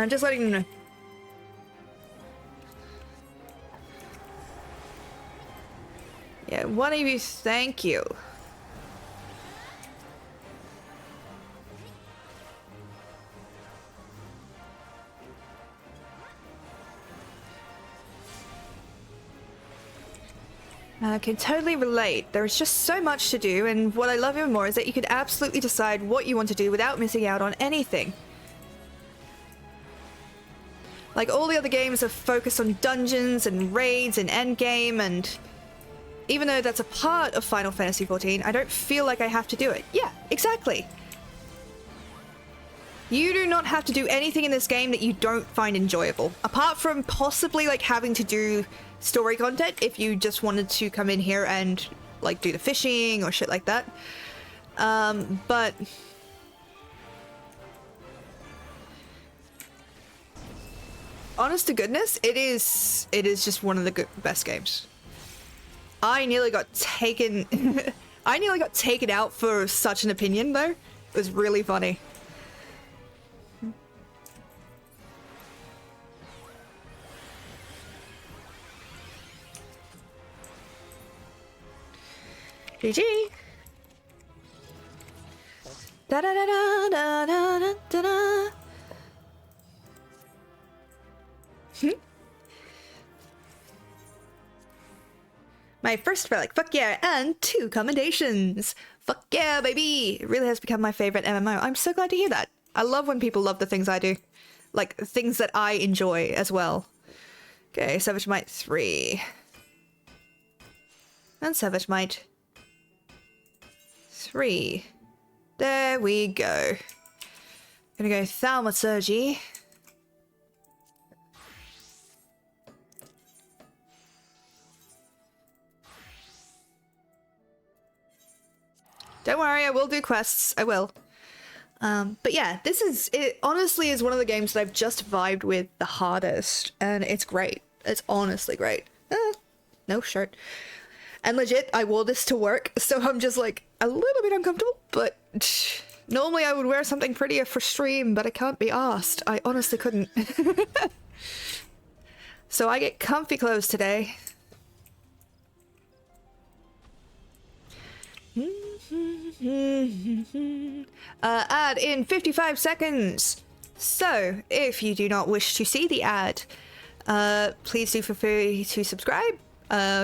[SPEAKER 1] Just letting you know. Yeah, one of you, thank you. I can totally relate. There's just so much to do, and what I love even more is that you could absolutely decide what you want to do without missing out on anything. Like, all the other games are focused on dungeons and raids and endgame, and even though that's a part of Final Fantasy XIV, I don't feel like I have to do it. Yeah, exactly. You do not have to do anything in this game that you don't find enjoyable. Apart from possibly, like, having to do story content if you just wanted to come in here and, like, do the fishing or shit like that. But... honest to goodness, it is just one of the best games. I nearly got taken... I nearly got taken out for such an opinion, though. It was really funny. GG! Da da da da da da da da da. My first relic, fuck yeah, and 2 commendations. Fuck yeah, baby! It really has become my favorite MMO. I'm so glad to hear that. I love when people love the things I do. like things that I enjoy as well. Okay, Savage Might 3. And Savage Might 3. There we go. Gonna go Thaumaturgy. Don't worry, I will do quests. I will. But yeah, it honestly is one of the games that I've just vibed with the hardest, and it's great. It's honestly great. No shirt. And legit, I wore this to work, so I'm just like a little bit uncomfortable, but normally I would wear something prettier for stream, but I can't be asked. I honestly couldn't. So I get comfy clothes today. Ad in 55 seconds. So, if you do not wish to see the ad, please do feel free to subscribe.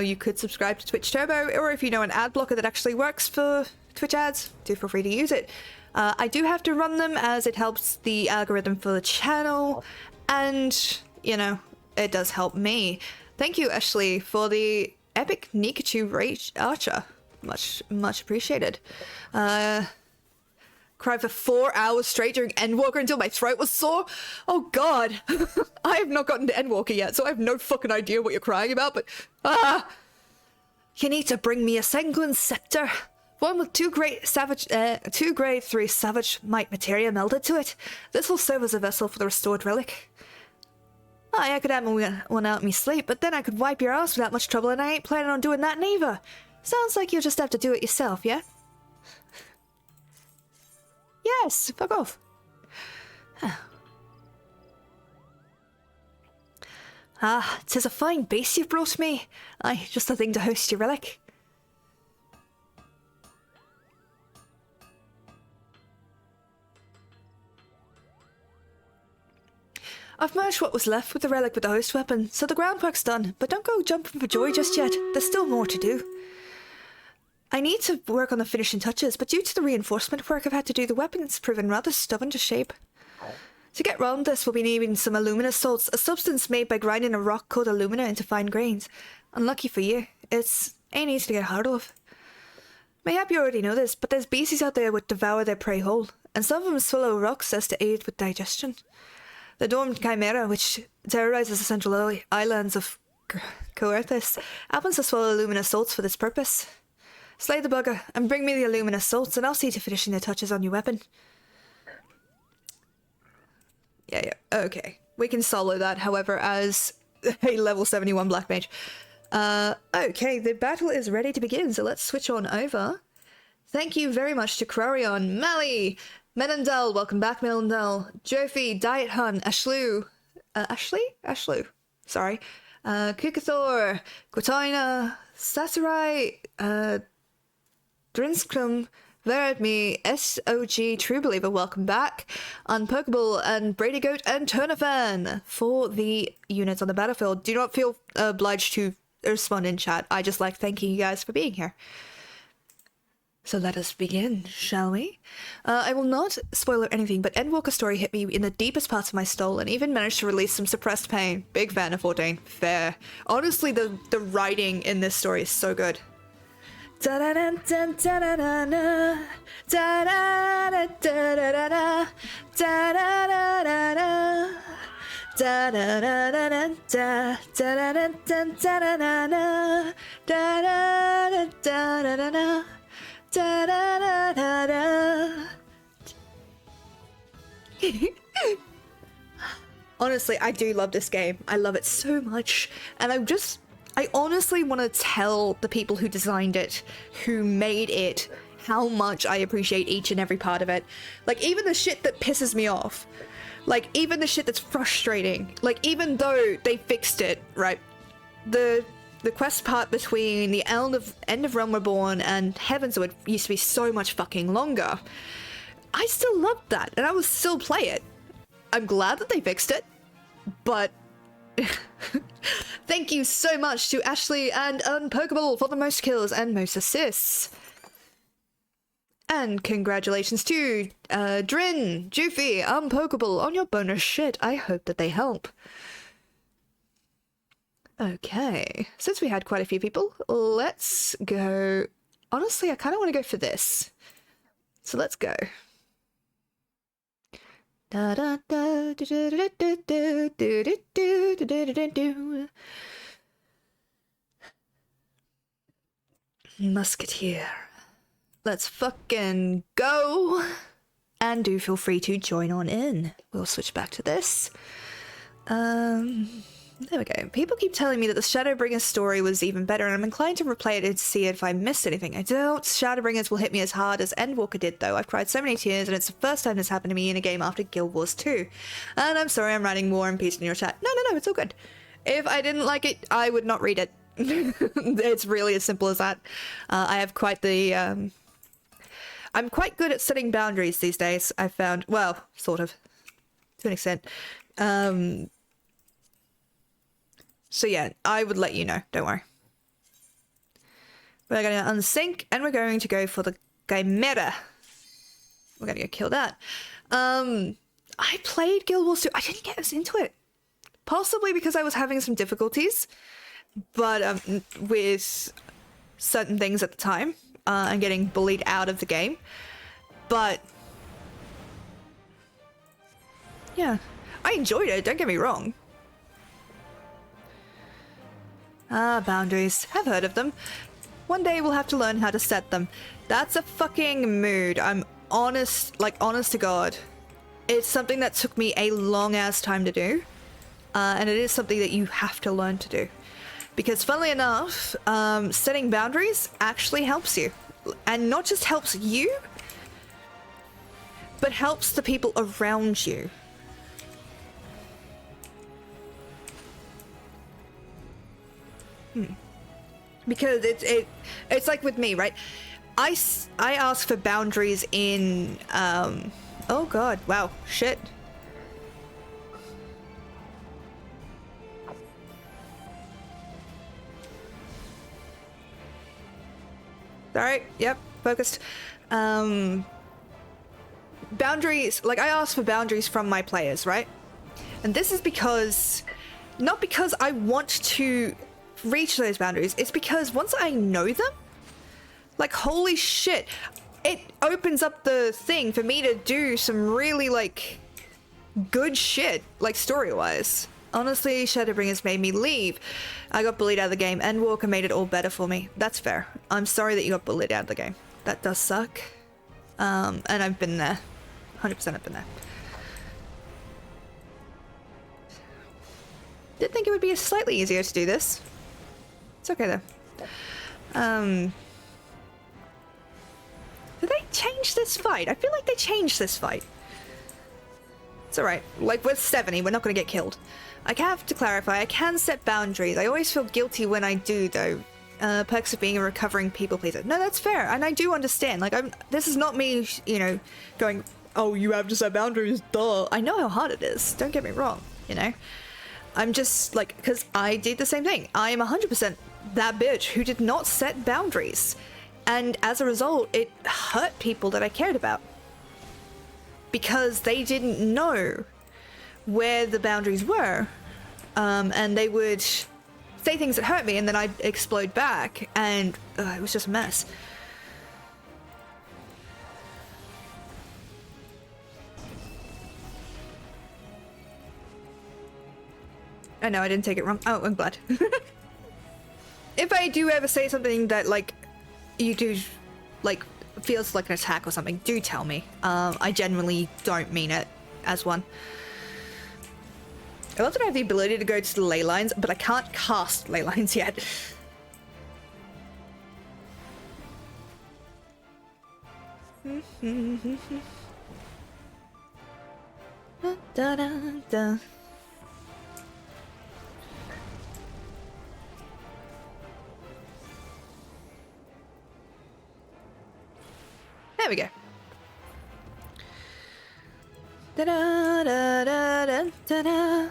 [SPEAKER 1] You could subscribe to Twitch Turbo, or if you know an ad blocker that actually works for Twitch ads, do feel free to use it. I do have to run them as it helps the algorithm for the channel, and, you know, it does help me. Thank you, Ashley, for the epic Nikachu Archer. Much appreciated. Cried for 4 hours straight during Endwalker until my throat was sore. Oh god. I have not gotten to Endwalker yet, so I have no fucking idea what you're crying about, but you need to bring me a sanguine scepter. One with two grade 3 savage might materia melded to it. This will serve as a vessel for the restored relic. I could have one out in me sleep, but then I could wipe your ass without much trouble, and I ain't planning on doing that neither. Sounds like you'll just have to do it yourself, yeah? Yes, fuck off. Ah, 'tis a fine beast you've brought me. Aye, just the thing to host your relic. I've merged what was left with the relic with the host weapon, so the groundwork's done, but don't go jumping for joy just yet. There's still more to do. I need to work on the finishing touches, but due to the reinforcement work I've had to do, the weapon's proven rather stubborn to shape. To get round this, we'll be needing some alumina salts, a substance made by grinding a rock called alumina into fine grains. Unlucky for you, ain't easy to get hold of. Mayhap you already know this, but there's beasties out there which devour their prey whole, and some of them swallow rocks as to aid with digestion. The dormed chimera, which terrorizes the central islands of Coerthus, happens to swallow alumina salts for this purpose. Slay the bugger, and bring me the alumina salts, and I'll see to finishing the touches on your weapon. Yeah, okay. We can solo that, however, as a level 71 Black Mage. Okay, the battle is ready to begin, so let's switch on over. Thank you very much to Crarion, Mally, Menendel, welcome back Menendel, Jofi, Diet Hun, Ashlu, sorry, Kukathor, Quatina, Sasarai, Drinscrum, Veradme, SOG, True Believer, welcome back, Unpokable, and Brady Goat and Turnafan for the units on the battlefield. Do not feel obliged to respond in chat. I just like thanking you guys for being here. So let us begin, shall we? I will not spoiler anything, but Endwalker's story hit me in the deepest parts of my soul and even managed to release some suppressed pain. Big fan of 14. Fair. Honestly, the writing in this story is so good. Honestly, I do love this game. I love it so much, and I honestly want to tell the people who designed it, who made it, how much I appreciate each and every part of it. Like, even the shit that pisses me off, like, even the shit that's frustrating, like, even though they fixed it, right? The quest part between the end of Realm Reborn and Heavensward used to be so much fucking longer. I still loved that, and I would still play it. I'm glad that they fixed it, but thank you so much to Ashley and Unpokable for the most kills and most assists. And congratulations to Drin, Joofy, Unpokable on your bonus shit. I hope that they help. Okay, since we had quite a few people, let's go. Honestly, I kind of want to go for this. So let's go. Musketeer. Let's fucking go. And do feel free to join on in. We'll switch back to this. There we go. People keep telling me that the Shadowbringers story was even better, and I'm inclined to replay it to see if I missed anything. I doubt Shadowbringers will hit me as hard as Endwalker did, though. I've cried so many tears, and it's the first time this happened to me in a game after Guild Wars 2. And I'm sorry I'm writing War and Peace in your chat. No, it's all good. If I didn't like it, I would not read it. It's really as simple as that. I have quite the... I'm quite good at setting boundaries these days, I've found. Well, sort of. To an extent. So yeah, I would let you know. Don't worry. We're going to unsync, and we're going to go for the Chimera. We're going to go kill that. I played Guild Wars 2. I didn't get us into it. Possibly because I was having some difficulties. But with certain things at the time. And getting bullied out of the game. But... yeah. I enjoyed it, don't get me wrong. Boundaries. I've heard of them. One day we'll have to learn how to set them. That's a fucking mood. I'm honest, like honest to God. It's something that took me a long ass time to do. And it is something that you have to learn to do. Because funnily enough, setting boundaries actually helps you. And not just helps you, but helps the people around you. Because it's like with me, right? I ask for boundaries in oh god, wow, shit. Alright, yep, focused. Boundaries, like I ask for boundaries from my players, right? And this is because, not because I want to reach those boundaries, it's because once I know them, like holy shit, it opens up the thing for me to do some really like good shit, like story-wise. Honestly, Shadowbringers made me leave. I got bullied out of the game, and Walker made it all better for me. That's fair. I'm sorry that you got bullied out of the game. That does suck. And I've been there. 100% I've been there. Did think it would be slightly easier to do this. It's okay though. Did they change this fight? I feel like they changed this fight. It's alright. Like with 70, we're not gonna get killed. I have to clarify, I can set boundaries. I always feel guilty when I do though. Perks of being a recovering people pleaser. No, that's fair, and I do understand. Like, this is not me, you know, going, oh, you have to set boundaries, duh. I know how hard it is, don't get me wrong, you know? I'm just, like, because I did the same thing. I am 100% that bitch who did not set boundaries. And as a result, it hurt people that I cared about. Because they didn't know where the boundaries were. And they would say things that hurt me, and then I'd explode back, and it was just a mess. I know, I didn't take it wrong. Oh, I'm glad. If I do ever say something that, like, you do, like, feels like an attack or something, do tell me. I genuinely don't mean it as one. I love that I have the ability to go to the ley lines, but I can't cast ley lines yet. Da, da, da. There we go. Da da da da da da da.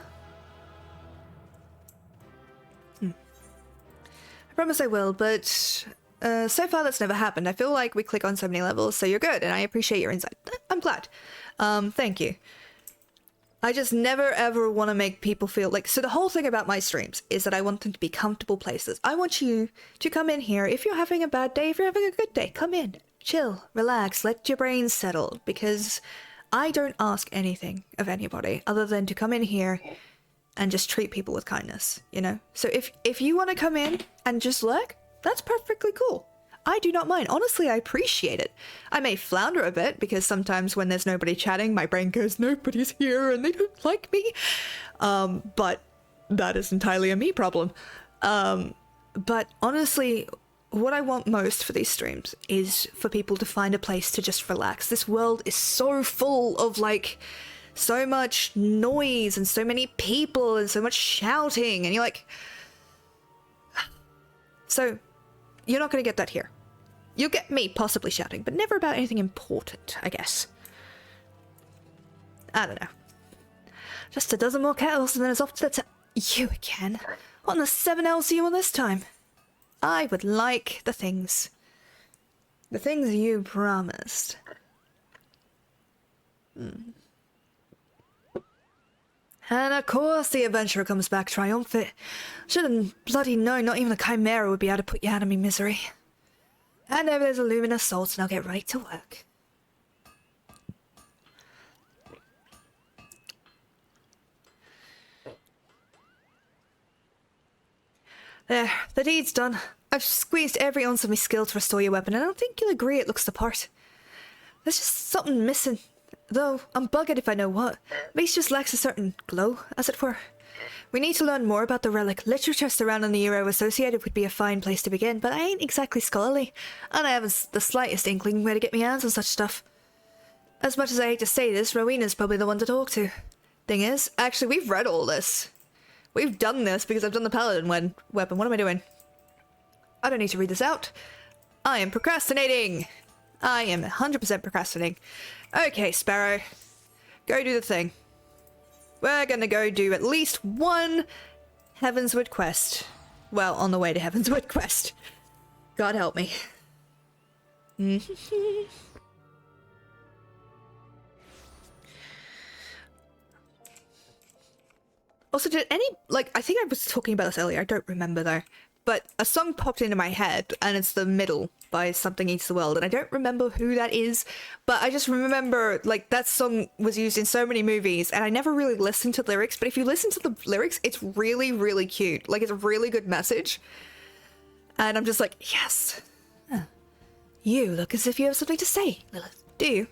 [SPEAKER 1] I promise I will, but So far that's never happened. I feel like we click on so many levels, so you're good, and I appreciate your insight. I'm glad. Thank you. I just never ever want to make people feel like... So the whole thing about my streams is that I want them to be comfortable places. I want you to come in here. If you're having a bad day, if you're having a good day, come in. Chill, relax, let your brain settle. Because I don't ask anything of anybody other than to come in here and just treat people with kindness, you know? So if you want to come in and just lurk, that's perfectly cool. I do not mind. Honestly, I appreciate it. I may flounder a bit because sometimes when there's nobody chatting, my brain goes, nobody's here and they don't like me. But that is entirely a me problem. But honestly, what I want most for these streams is for people to find a place to just relax. This world is so full of like so much noise and so many people and so much shouting, and you're like... So... You're not going to get that here. You'll get me possibly shouting, but never about anything important, I guess. I don't know. Just a dozen more kettles and then it's off to the you again? What in the 7Ls are you on this time? I would like the things. The things you promised. And of course the adventurer comes back triumphant. Should've bloody known not even a chimera would be able to put you out of me misery. And over there's a luminous salt and I'll get right to work. There, the deed's done. I've squeezed every ounce of my skill to restore your weapon and I don't think you'll agree it looks the part. There's just something missing. Though, I'm buggered if I know what. Beast just lacks a certain glow, as it were. We need to learn more about the relic. Literature surrounding the hero associated would be a fine place to begin, but I ain't exactly scholarly, and I haven't the slightest inkling where to get my hands on such stuff. As much as I hate to say this, Rowena's probably the one to talk to. Thing is, actually, we've read all this. We've done this because I've done the paladin weapon. What am I doing? I don't need to read this out. I am procrastinating. I am 100% procrastinating. Okay, Sparrow. Go do the thing. We're gonna go do at least one Heavensward quest. Well, on the way to Heavensward quest. God help me. Also, did any... Like, I think I was talking about this earlier. I don't remember, though. But a song popped into my head, and it's The Middle by Something Eats the World, and I don't remember who that is, but I just remember, like, that song was used in so many movies, and I never really listened to the lyrics, but if you listen to the lyrics, it's really, really cute. Like, it's a really good message. And I'm just like, yes. Huh. You look as if you have something to say, Lilith. Do you?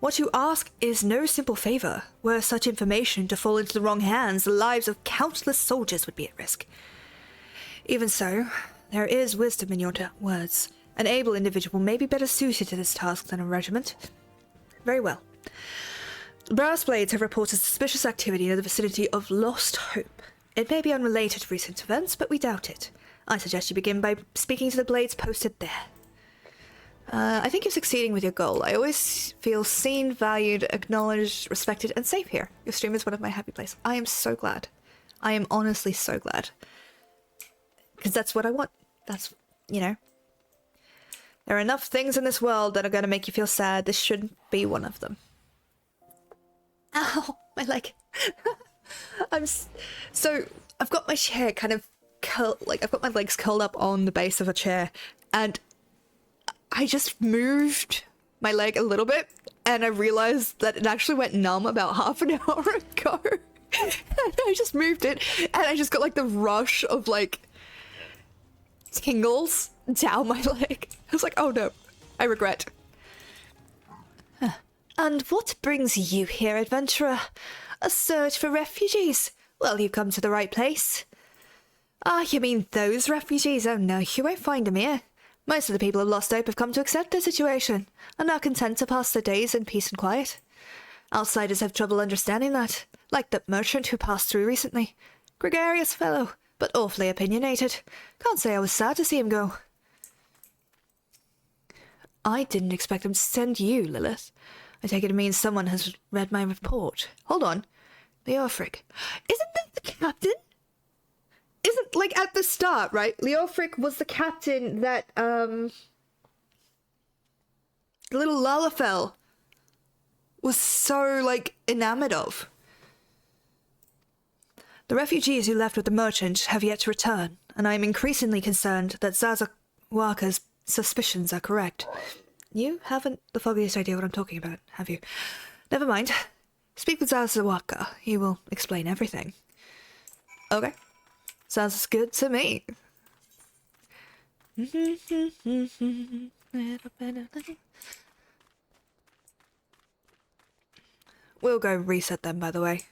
[SPEAKER 1] What you ask is no simple favor. Were such information to fall into the wrong hands, the lives of countless soldiers would be at risk. Even so, there is wisdom in your words. An able individual may be better suited to this task than a regiment. Very well. Brass Blades have reported suspicious activity in the vicinity of Lost Hope. It may be unrelated to recent events, but we doubt it. I suggest you begin by speaking to the Blades posted there. I think you're succeeding with your goal. I always feel seen, valued, acknowledged, respected, and safe here. Your stream is one of my happy places. I am so glad. I am honestly so glad. Because that's what I want. That's, you know. There are enough things in this world that are going to make you feel sad. This shouldn't be one of them. Ow! My leg. So, I've got my chair kind of I've got my legs curled up on the base of a chair. And I just moved my leg a little bit. And I realized that it actually went numb about half an hour ago. And I just moved it. And I just got like the rush of like... tingles down my leg. I was like, oh no, I regret. And what brings you here, adventurer? A search for refugees? Well, you've come to the right place. Ah, you mean those refugees? Oh no, you won't find them here. Most of the people of Lost Hope have come to accept their situation, and are content to pass their days in peace and quiet. Outsiders have trouble understanding that, like that merchant who passed through recently. Gregarious fellow, but awfully opinionated. Can't say I was sad to see him go. I didn't expect them to send you, Lilith. I take it means someone has read my report. Hold on. Leofric. Isn't that the captain? isn't, like, at the start, right? Leofric was the captain that, little Lalafell was so, like, enamored of. The refugees who left with the merchant have yet to return, and I am increasingly concerned that Zazawaka's suspicions are correct. You haven't the foggiest idea what I'm talking about, have you? Never mind. Speak with Zazawaka. He will explain everything. Okay. Sounds good to me. We'll go reset them, by the way.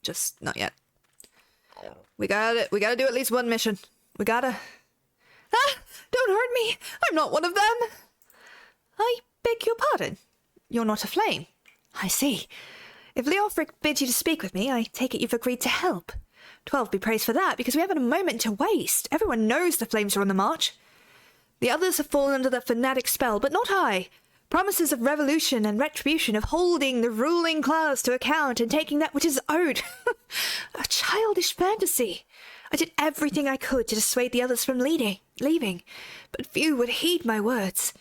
[SPEAKER 1] Just not yet. We gotta do at least one mission. We gotta... Ah! Don't hurt me! I'm not one of them! I beg your pardon. You're not a flame. I see. If Leofric bids you to speak with me, I take it you've agreed to help. 12 be praised for that, because we haven't a moment to waste. Everyone knows the flames are on the march. The others have fallen under the fanatic spell, but not I. Promises of revolution and retribution, of holding the ruling class to account and taking that which is owed. A childish fantasy. I did everything I could to dissuade the others from leaving, but few would heed my words.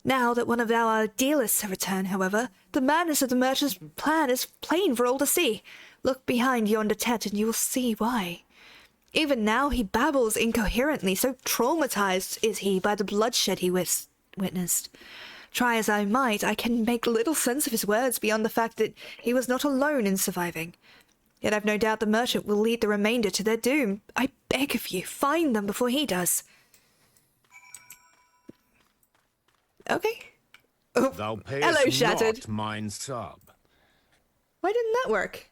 [SPEAKER 1] Now that one of our idealists have returned, however, the madness of the merchant's plan is plain for all to see. Look behind yonder tent and you will see why. Even now he babbles incoherently, so traumatized is he by the bloodshed he witnessed. Try as I might, I can make little sense of his words beyond the fact that he was not alone in surviving. Yet I've no doubt the merchant will lead the remainder to their doom. I beg of you, find them before he does. Okay. Oh,
[SPEAKER 2] Thou payest
[SPEAKER 1] hello, Shattered.
[SPEAKER 2] not mine sub.
[SPEAKER 1] Why didn't that work?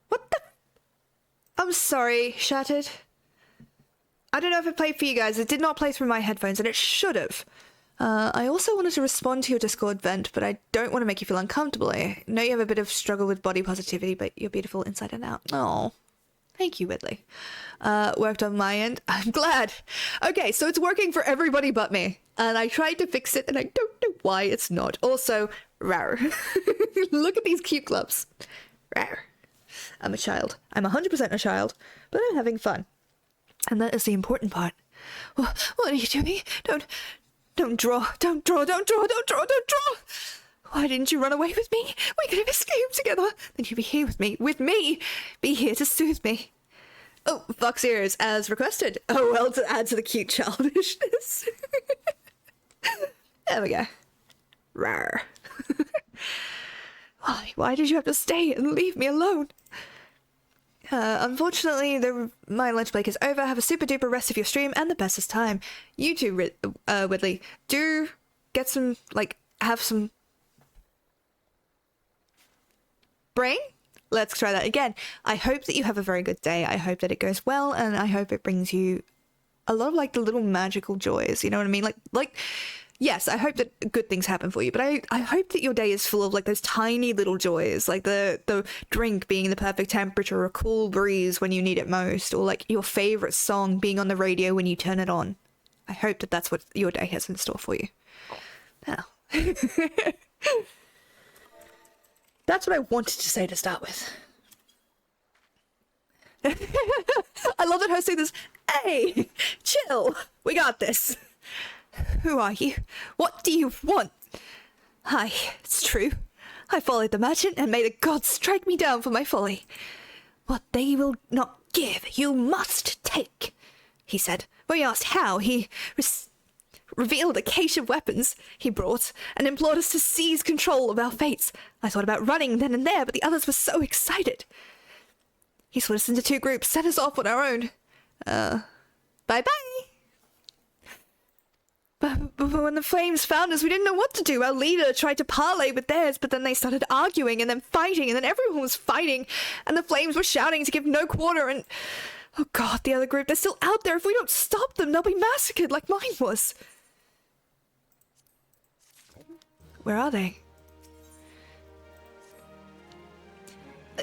[SPEAKER 1] What the... I'm sorry, Shattered. I don't know if it played for you guys. It did not play through my headphones, and it should have. I also wanted to respond to your Discord vent, but I don't want to make you feel uncomfortable. I know you have a bit of struggle with body positivity, but you're beautiful inside and out. Oh, thank you, Whitley. Worked on my end. I'm glad. Okay, so it's working for everybody but me. And I tried to fix it, and I don't know why it's not. Also, rawr. Look at these cute gloves. Rawr. I'm a child. I'm 100% a child, but I'm having fun. And that is the important part. What are you doing? Don't draw. Don't draw. Why didn't you run away with me? We could have escaped together. Then you'd be here with me. Be here to soothe me. Oh, fox ears, as requested. Oh, well, to add to the cute childishness. There we go. Rawr. Why did you have to stay and leave me alone? Unfortunately, my lunch break is over. Have a super duper rest of your stream and the bestest time. You too, Whitley. Do get some, have some brain? Let's try that again. I hope that you have a very good day. I hope that it goes well, and I hope it brings you a lot of, the little magical joys. You know what I mean? Yes, I hope that good things happen for you, but I hope that your day is full of, those tiny little joys, like the drink being in the perfect temperature, or a cool breeze when you need it most, or, your favorite song being on the radio when you turn it on. I hope that that's what your day has in store for you. Now. That's what I wanted to say to start with. I love that her saying this. Hey, chill. We got this. Who are you? What do you want? Aye, it's true. I followed the merchant and made the gods strike me down for my folly. What they will not give, you must take, he said. When we asked how, he revealed a cache of weapons he brought and implored us to seize control of our fates. I thought about running then and there, but the others were so excited. He split us into 2 groups, sent us off on our own. Bye-bye. But when the flames found us, we didn't know what to do. Our leader tried to parley with theirs, but then they started arguing and then fighting, and then everyone was fighting, and the flames were shouting to give no quarter, and... Oh god, the other group, they're still out there. If we don't stop them, they'll be massacred like mine was. Where are they?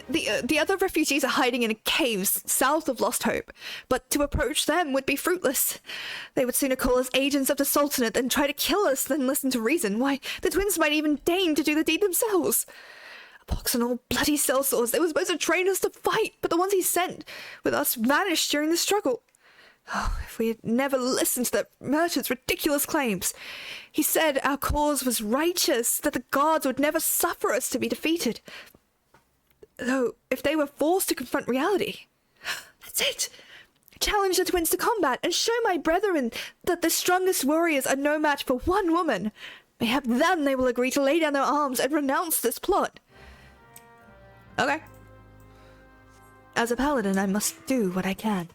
[SPEAKER 1] The other refugees are hiding in caves south of Lost Hope, but to approach them would be fruitless. They would sooner call us agents of the Sultanate and try to kill us than listen to reason. Why, the twins might even deign to do the deed themselves. Pox and all bloody sellswords. They were supposed to train us to fight, but the ones he sent with us vanished during the struggle. Oh, if we had never listened to that merchant's ridiculous claims. He said our cause was righteous, that the gods would never suffer us to be defeated. Though, if they were forced to confront reality... That's it! Challenge the twins to combat and show my brethren that the strongest warriors are no match for one woman. Mayhap then they will agree to lay down their arms and renounce this plot. Okay. As a paladin, I must do what I can.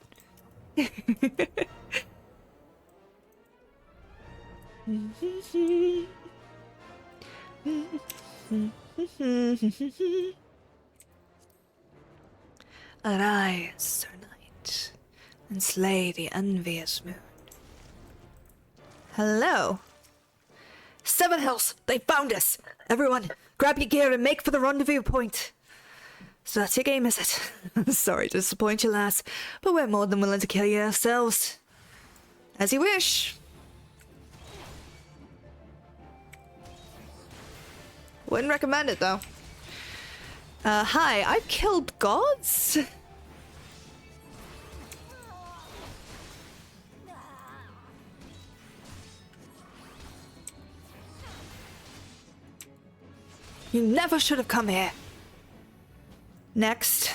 [SPEAKER 1] Arise, Sir Knight, and slay the envious moon. Hello. Seven Hells, they found us! Everyone, grab your gear and make for the rendezvous point. So that's your game, is it? Sorry to disappoint you, lass, but we're more than willing to kill you ourselves. As you wish. Wouldn't recommend it, though. Hi, I've killed gods? You never should have come here. Next.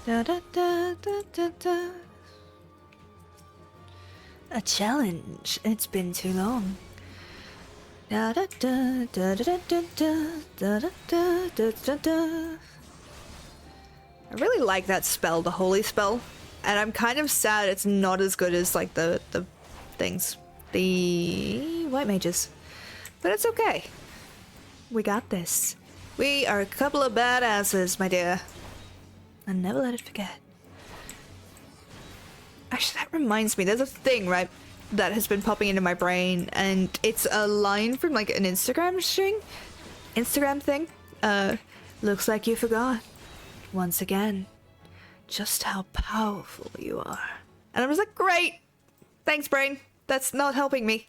[SPEAKER 1] Da, da, da, da, da, da. A challenge. It's been too long. Da da da da da da da da da da da da. I really like that spell, the holy spell, and I'm kind of sad it's not as good as like the things, the white mages, but it's okay. We got this. We are a couple of badasses, my dear. And never let it forget. Actually, that reminds me, there's a thing, right, that has been popping into my brain, and it's a line from like an Instagram thing. Looks like you forgot. Once again, just how powerful you are. And I was like, great! Thanks, brain. That's not helping me.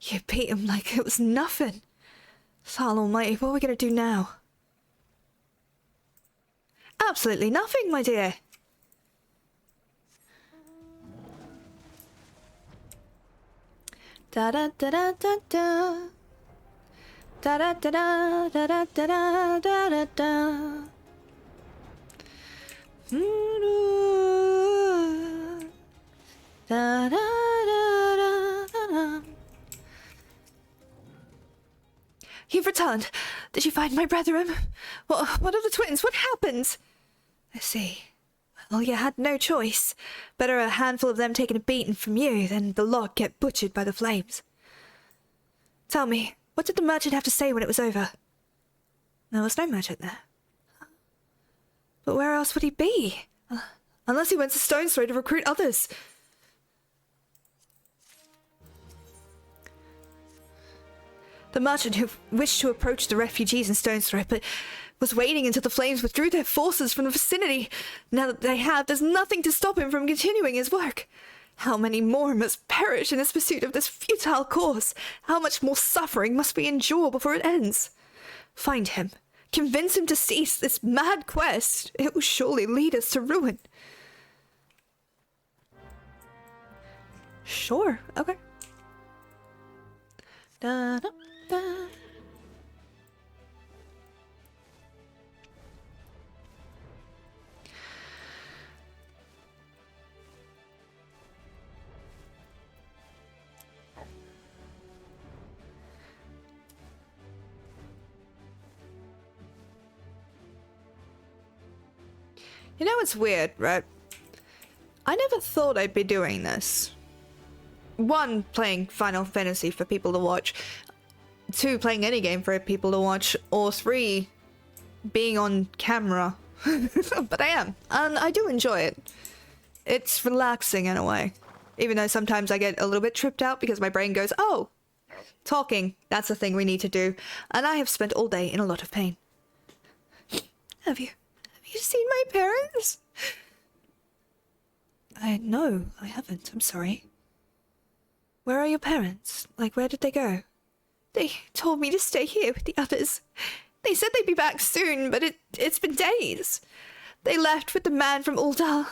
[SPEAKER 1] You beat him like it was nothing. Thal Almighty, what are we gonna do now? Absolutely nothing, my dear. Da da da da da da. Da da da da da da da da da da. Da da da da. You've returned. Did you find my brethren? What are the twins? What happened? I see. Well, you had no choice. Better a handful of them taking a beating from you than the lot get butchered by the flames. Tell me, what did the merchant have to say when it was over? There was no merchant there. But where else would he be? Unless he went to Stone's Throw to recruit others. The merchant who wished to approach the refugees in Stone's Throw, but was waiting until the flames withdrew their forces from the vicinity. Now that they have, there's nothing to stop him from continuing his work. How many more must perish in his pursuit of this futile cause? How much more suffering must we endure before it ends? Find him. Convince him to cease this mad quest. It will surely lead us to ruin. Sure, okay. Da, da, da. You know, it's weird, right? I never thought I'd be doing this. one, playing Final Fantasy for people to watch, two, playing any game for people to watch, or three, being on camera. But I am, and I do enjoy it. It's relaxing in a way, even though sometimes I get a little bit tripped out because my brain goes, oh, talking, that's the thing we need to do, and I have spent all day in a lot of pain. Have you seen my parents? No, I haven't, I'm sorry. Where are your parents? Like, where did they go? They told me to stay here with the others. They said they'd be back soon, but it's been days. They left with the man from Ul'dah.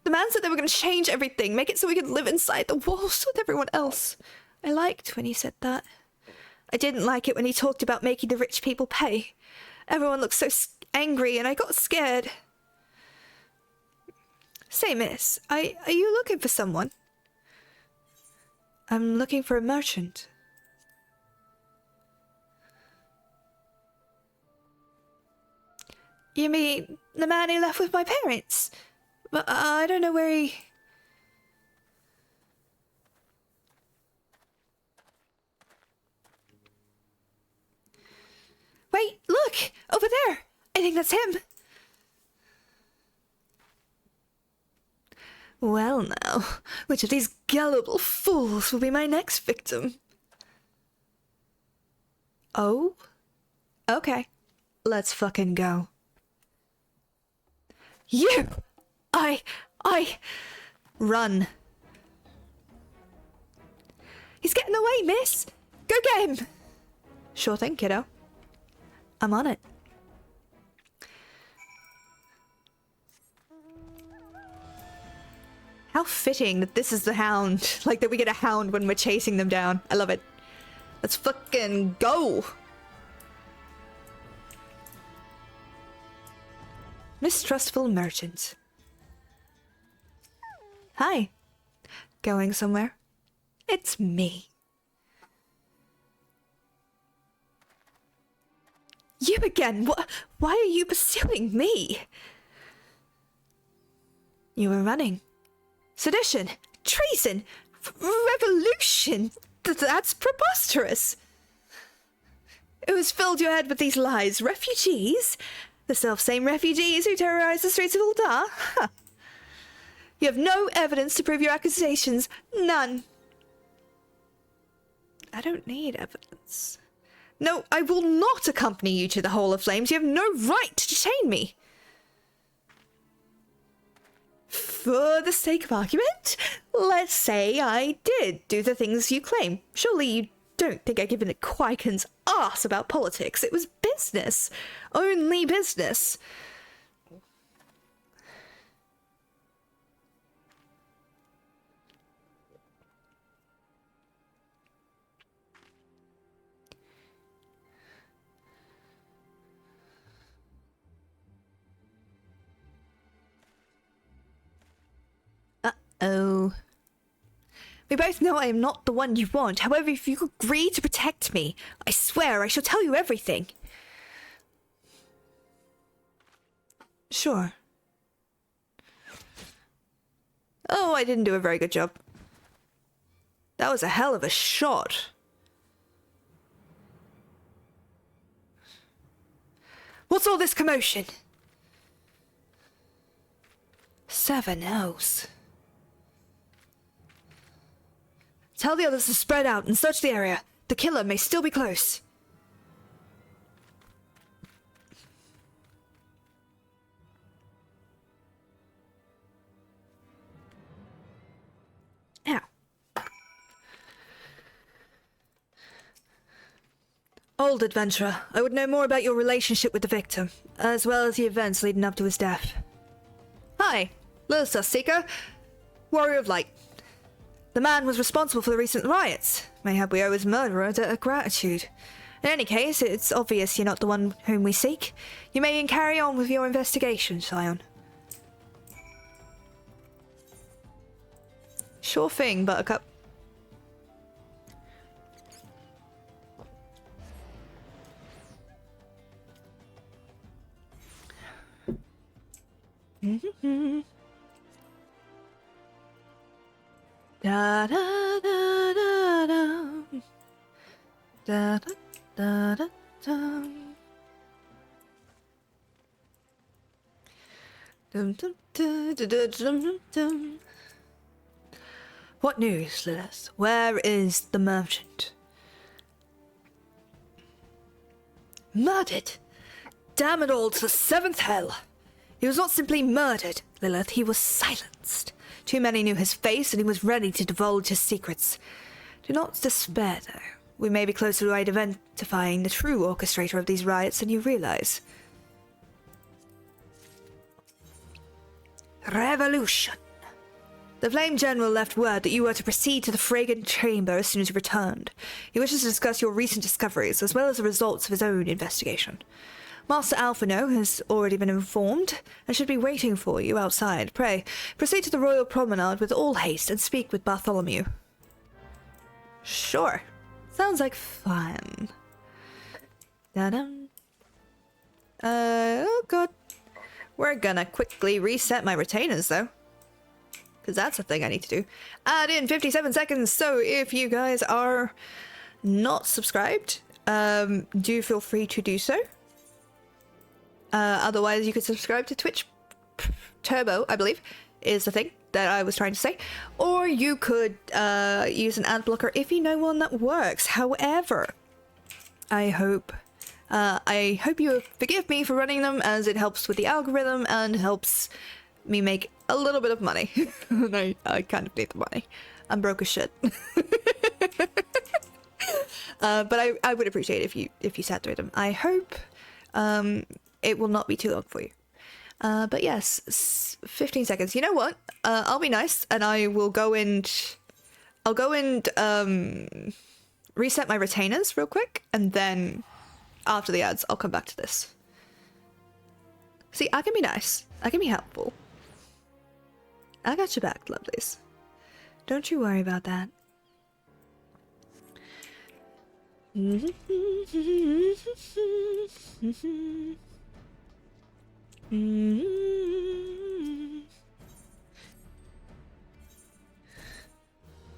[SPEAKER 1] The man said they were going to change everything, make it so we could live inside the walls with everyone else. I liked when he said that. I didn't like it when he talked about making the rich people pay. Everyone looked so angry, and I got scared. Say, miss, are you looking for someone? I'm looking for a merchant. You mean the man who left with my parents? But I don't know where he... Wait, look! Over there! I think that's him! Well now, which of these gullible fools will be my next victim? Oh? Okay. Let's fucking go. You! Run. He's getting away, miss! Go get him! Sure thing, kiddo. I'm on it. How fitting that this is the hound. Like that we get a hound when we're chasing them down. I love it. Let's fucking go! Mistrustful merchant. Hi. Going somewhere? It's me. You again? Why are you pursuing me? You were running. Sedition, treason, revolution. That's preposterous. Who's filled your head with these lies? Refugees? The self-same refugees who terrorize the streets of Ul'dah? Huh. You have no evidence to prove your accusations. None. I don't need evidence. No, I will not accompany you to the Hall of Flames. You have no right to detain me. For the sake of argument, let's say I did do the things you claim. Surely you don't think I've given a Quaiken's ass about politics. It was business. Only business. Uh-oh. We both know I am not the one you want. However, if you agree to protect me, I swear I shall tell you everything. Sure. Oh, I didn't do a very good job. That was a hell of a shot. What's all this commotion? 7 O's. Tell the others to spread out and search the area. The killer may still be close. Ow. Old adventurer, I would know more about your relationship with the victim, as well as the events leading up to his death. Hi, Lilsa Seeker, Warrior of Light. The man was responsible for the recent riots. Mayhap we owe his murderer a debt of gratitude. In any case, it's obvious you're not the one whom we seek. You may carry on with your investigation, Scion. Sure thing, Buttercup. Da da da Da, da, da, da. Dum, dum, dum, dum, dum, dum, dum. What news, Lilith? Where is the merchant? Murdered! Damn it all to the seventh hell! He was not simply murdered, Lilith, he was silenced. Too many knew his face, and he was ready to divulge his secrets. Do not despair, though. We may be closer to identifying the true orchestrator of these riots than you realize. Revolution! The Flame General left word that you were to proceed to the Fragrant Chamber as soon as you returned. He wishes to discuss your recent discoveries, as well as the results of his own investigation. Master Alphino has already been informed, and should be waiting for you outside. Pray, proceed to the Royal Promenade with all haste, and speak with Bartholomew. Sure. Sounds like fun. Da-dum. Oh god. We're gonna quickly reset my retainers, though. Because that's a thing I need to do. Add in 57 seconds, so if you guys are not subscribed, do feel free to do so. Otherwise, you could subscribe to Twitch Turbo, I believe, is the thing that I was trying to say. Or you could use an ad blocker if you know one that works. However, I hope you forgive me for running them, as it helps with the algorithm and helps me make a little bit of money. I kind of need the money. I'm broke as shit. But I would appreciate it if you sat through them. I hope it will not be too long for you. But yes, 15 seconds. You know what? I'll be nice, and I'll go and reset my retainers real quick, and then after the ads, I'll come back to this. See, I can be nice. I can be helpful. I got your back, lovelies. Don't you worry about that.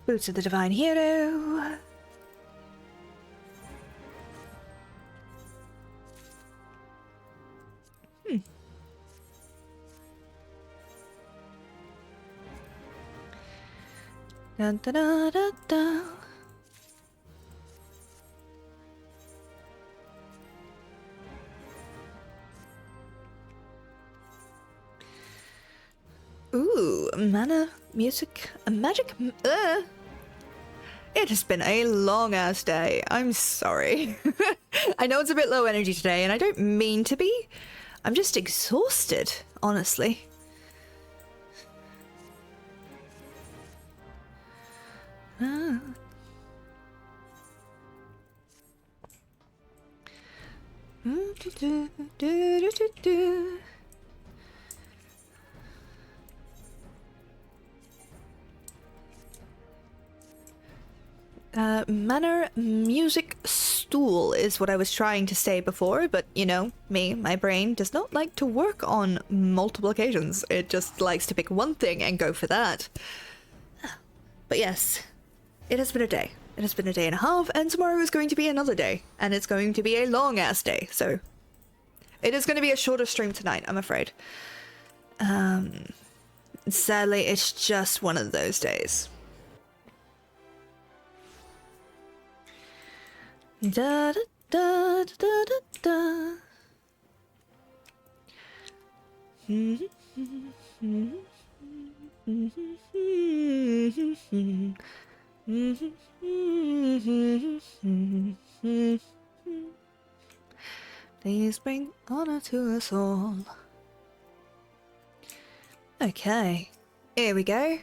[SPEAKER 1] Boots of the Divine Hero. Da, da, da, da, da. Ooh, mana, music, magic. It has been a long ass day. I'm sorry. I know it's a bit low energy today, and I don't mean to be. I'm just exhausted, honestly. Manor music stool is what I was trying to say before, but you know, my brain does not like to work on multiple occasions. It just likes to pick one thing and go for that. But yes, it has been a day. It has been a day and a half, and tomorrow is going to be another day, and it's going to be a long-ass day, so it is going to be a shorter stream tonight, I'm afraid. Sadly, it's just one of those days. Da da da da da da. Please bring honor to us all. Okay, here we go.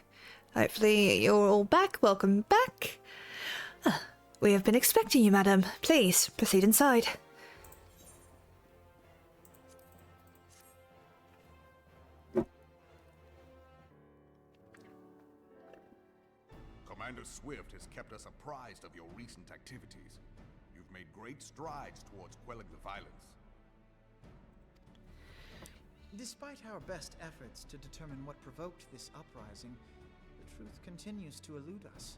[SPEAKER 1] Hopefully you're all back. Welcome back. We have been expecting you, madam. Please, proceed inside.
[SPEAKER 2] Commander Swift has kept us apprised of your recent activities. You've made great strides towards quelling the violence.
[SPEAKER 3] Despite our best efforts to determine what provoked this uprising, the truth continues to elude us.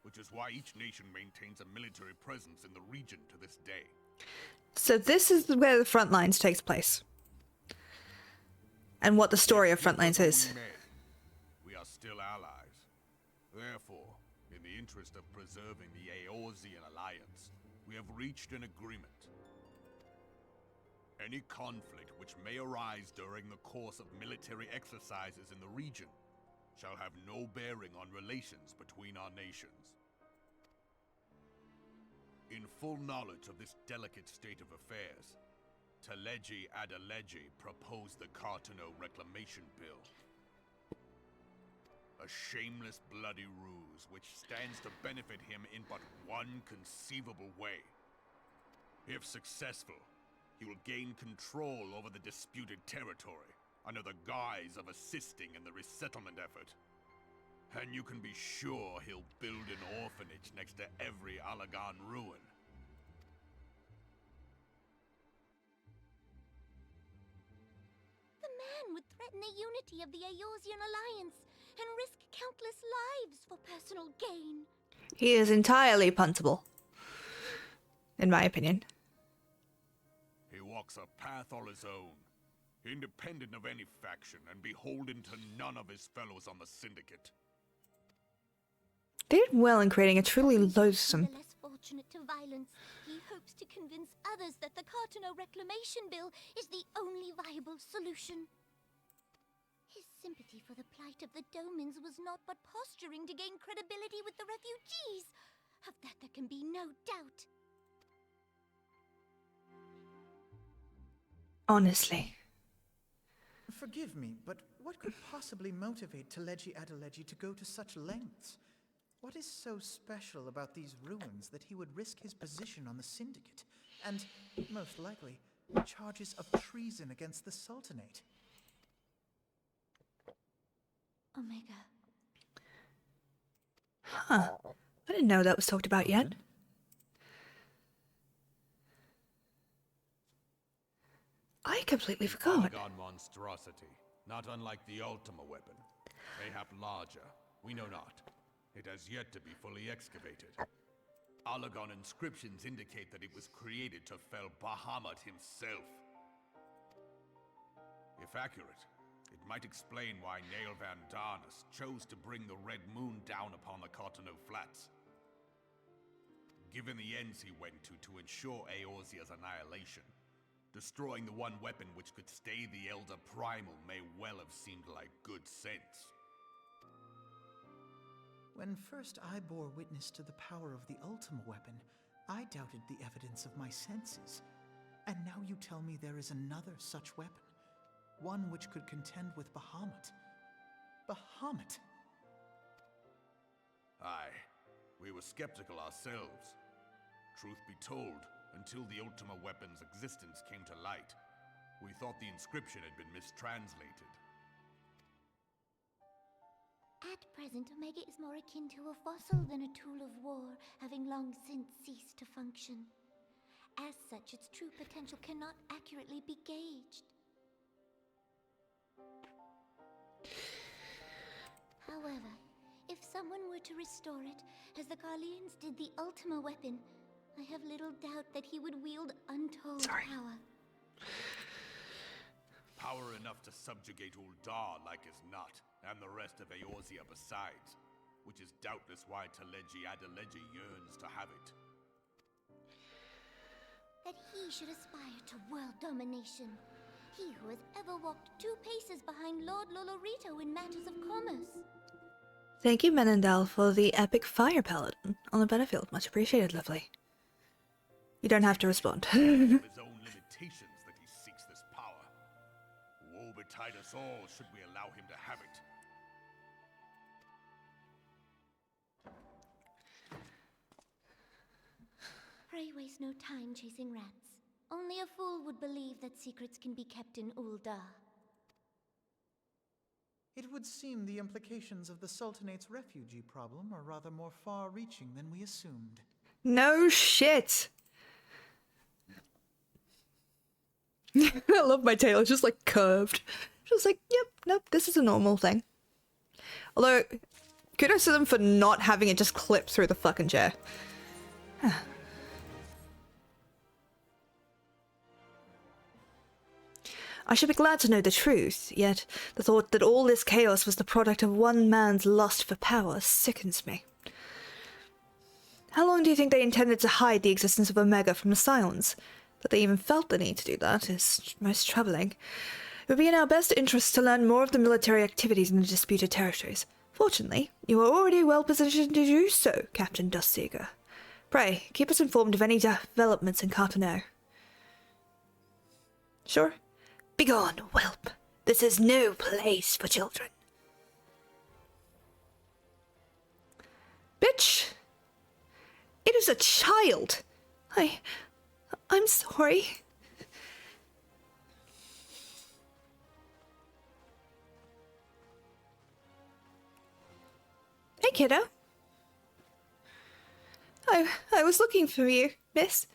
[SPEAKER 2] which is why each nation maintains a military presence in the region to this day.
[SPEAKER 1] So this is where the Frontlines takes place. And what the story of Frontlines is.
[SPEAKER 2] We are still allies. Therefore, in the interest of preserving the Eorzean alliance, we have reached an agreement. Any conflict which may arise during the course of military exercises in the region shall have no bearing on relations between our nations. In full knowledge of this delicate state of affairs, Teleji Adeleji proposed the Cartano Reclamation Bill. A shameless bloody ruse which stands to benefit him in but one conceivable way. If successful, he will gain control over the disputed territory under the guise of assisting in the resettlement effort. And you can be sure he'll build an orphanage next to every Allagan ruin.
[SPEAKER 4] The man would threaten the unity of the Eorzean alliance and risk countless lives for personal gain.
[SPEAKER 1] He is entirely puntable, in my opinion.
[SPEAKER 2] He walks a path all his own, independent of any faction and beholden to none of his fellows on the Syndicate.
[SPEAKER 1] They did well in creating a truly loathsome...
[SPEAKER 4] The less fortunate to violence, he hopes to convince others that the Cartano Reclamation Bill is the only viable solution. His sympathy for the plight of the Domans was not but posturing to gain credibility with the refugees. Of that there can be no doubt.
[SPEAKER 1] Honestly.
[SPEAKER 3] Forgive me, but what could possibly motivate Teleji Adeleji to go to such lengths? What is so special about these ruins that he would risk his position on the Syndicate, and, most likely, charges of treason against the Sultanate?
[SPEAKER 4] Omega.
[SPEAKER 1] Huh. I didn't know that was talked about yet. I completely forgot.
[SPEAKER 2] Allagan monstrosity, not unlike the Ultima weapon. Mayhap larger, we know not. It has yet to be fully excavated. Allagan inscriptions indicate that it was created to fell Bahamut himself. If accurate, it might explain why Nail Van Darnus chose to bring the Red Moon down upon the Cartano Flats. Given the ends he went to ensure Eorzea's annihilation, destroying the one weapon which could stay the Elder Primal may well have seemed like good sense.
[SPEAKER 3] When first I bore witness to the power of the Ultima weapon, I doubted the evidence of my senses. And now you tell me there is another such weapon. One which could contend with Bahamut. Bahamut!
[SPEAKER 2] Aye, we were skeptical ourselves. Truth be told, until the Ultima weapon's existence came to light, we thought the inscription had been mistranslated.
[SPEAKER 4] At present, Omega is more akin to a fossil than a tool of war, having long since ceased to function. As such, its true potential cannot accurately be gauged. However, if someone were to restore it, as the Garleans did the Ultima weapon, I have little doubt that he would wield untold power.
[SPEAKER 2] Power enough to subjugate Uldar like as not, and the rest of Eorzea besides, which is doubtless why Teleji Adeleji yearns to have it.
[SPEAKER 4] That he should aspire to world domination. He who has ever walked 2 paces behind Lord Lolorito in matters of commerce.
[SPEAKER 1] Thank you, Menendel, for the epic fire paladin on the battlefield. Much appreciated, lovely. You don't have to respond.
[SPEAKER 2] Of his own limitations that he seeks this power. Woe betide us all should we allow him to have it.
[SPEAKER 4] Pray waste no time chasing rats. Only a fool would believe that secrets can be kept in Uldar.
[SPEAKER 3] It would seem the implications of the Sultanate's refugee problem are rather more far-reaching than we assumed.
[SPEAKER 1] No shit! I love my tail, it's just like curved. Just like, yep, nope, this is a normal thing. Although, kudos to them for not having it just clip through the fucking chair. I should be glad to know the truth, yet the thought that all this chaos was the product of one man's lust for power sickens me. How long do you think they intended to hide the existence of Omega from the Scions? That they even felt the need to do that is most troubling. It would be in our best interest to learn more of the military activities in the disputed territories. Fortunately, you are already well positioned to do so, Captain Dustseeker. Pray, keep us informed of any developments in Cartoneau. Sure. Begone, whelp. This is no place for children. Bitch! It is a child! I'm sorry. Hey, kiddo. I was looking for you, miss.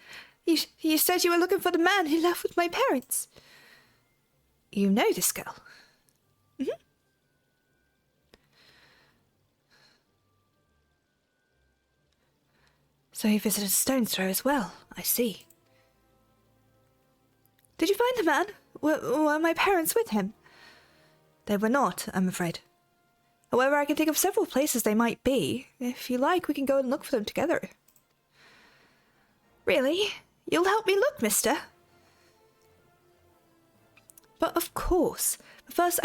[SPEAKER 1] You said you were looking for the man who left with my parents. You know this girl? Mm-hmm. So he visited Stone's Throw as well, I see. Did you find the man? Were my parents with him? They were not, I'm afraid. However, I can think of several places they might be. If you like, we can go and look for them together. Really? You'll help me look, mister? But of course. But first,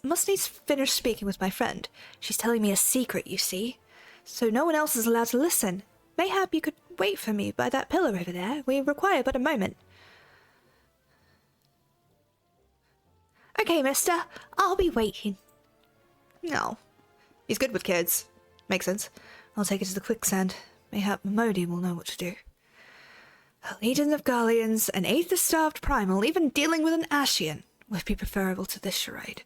[SPEAKER 1] must needs finish speaking with my friend. She's telling me a secret, you see. So no one else is allowed to listen. Mayhap you could wait for me by that pillar over there. We require but a moment. Okay, mister. I'll be waiting. No. He's good with kids. Makes sense. I'll take it to the quicksand. Mayhap Modi will know what to do. A legion of Garleans, an eighth of starved primal, even dealing with an Ashian would be preferable to this charade.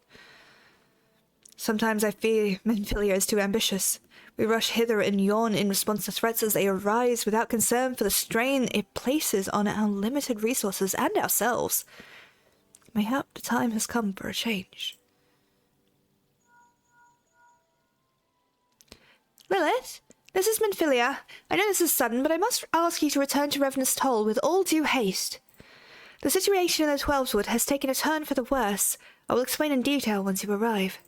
[SPEAKER 1] Sometimes I fear Menfilia is too ambitious. We rush hither and yon in response to threats as they arise without concern for the strain it places on our limited resources and ourselves. Mayhap the time has come for a change. Lilith, this is Menfilia. I know this is sudden, but I must ask you to return to Revenant's Toll with all due haste. The situation in the Twelveswood has taken a turn for the worse. I will explain in detail once you arrive.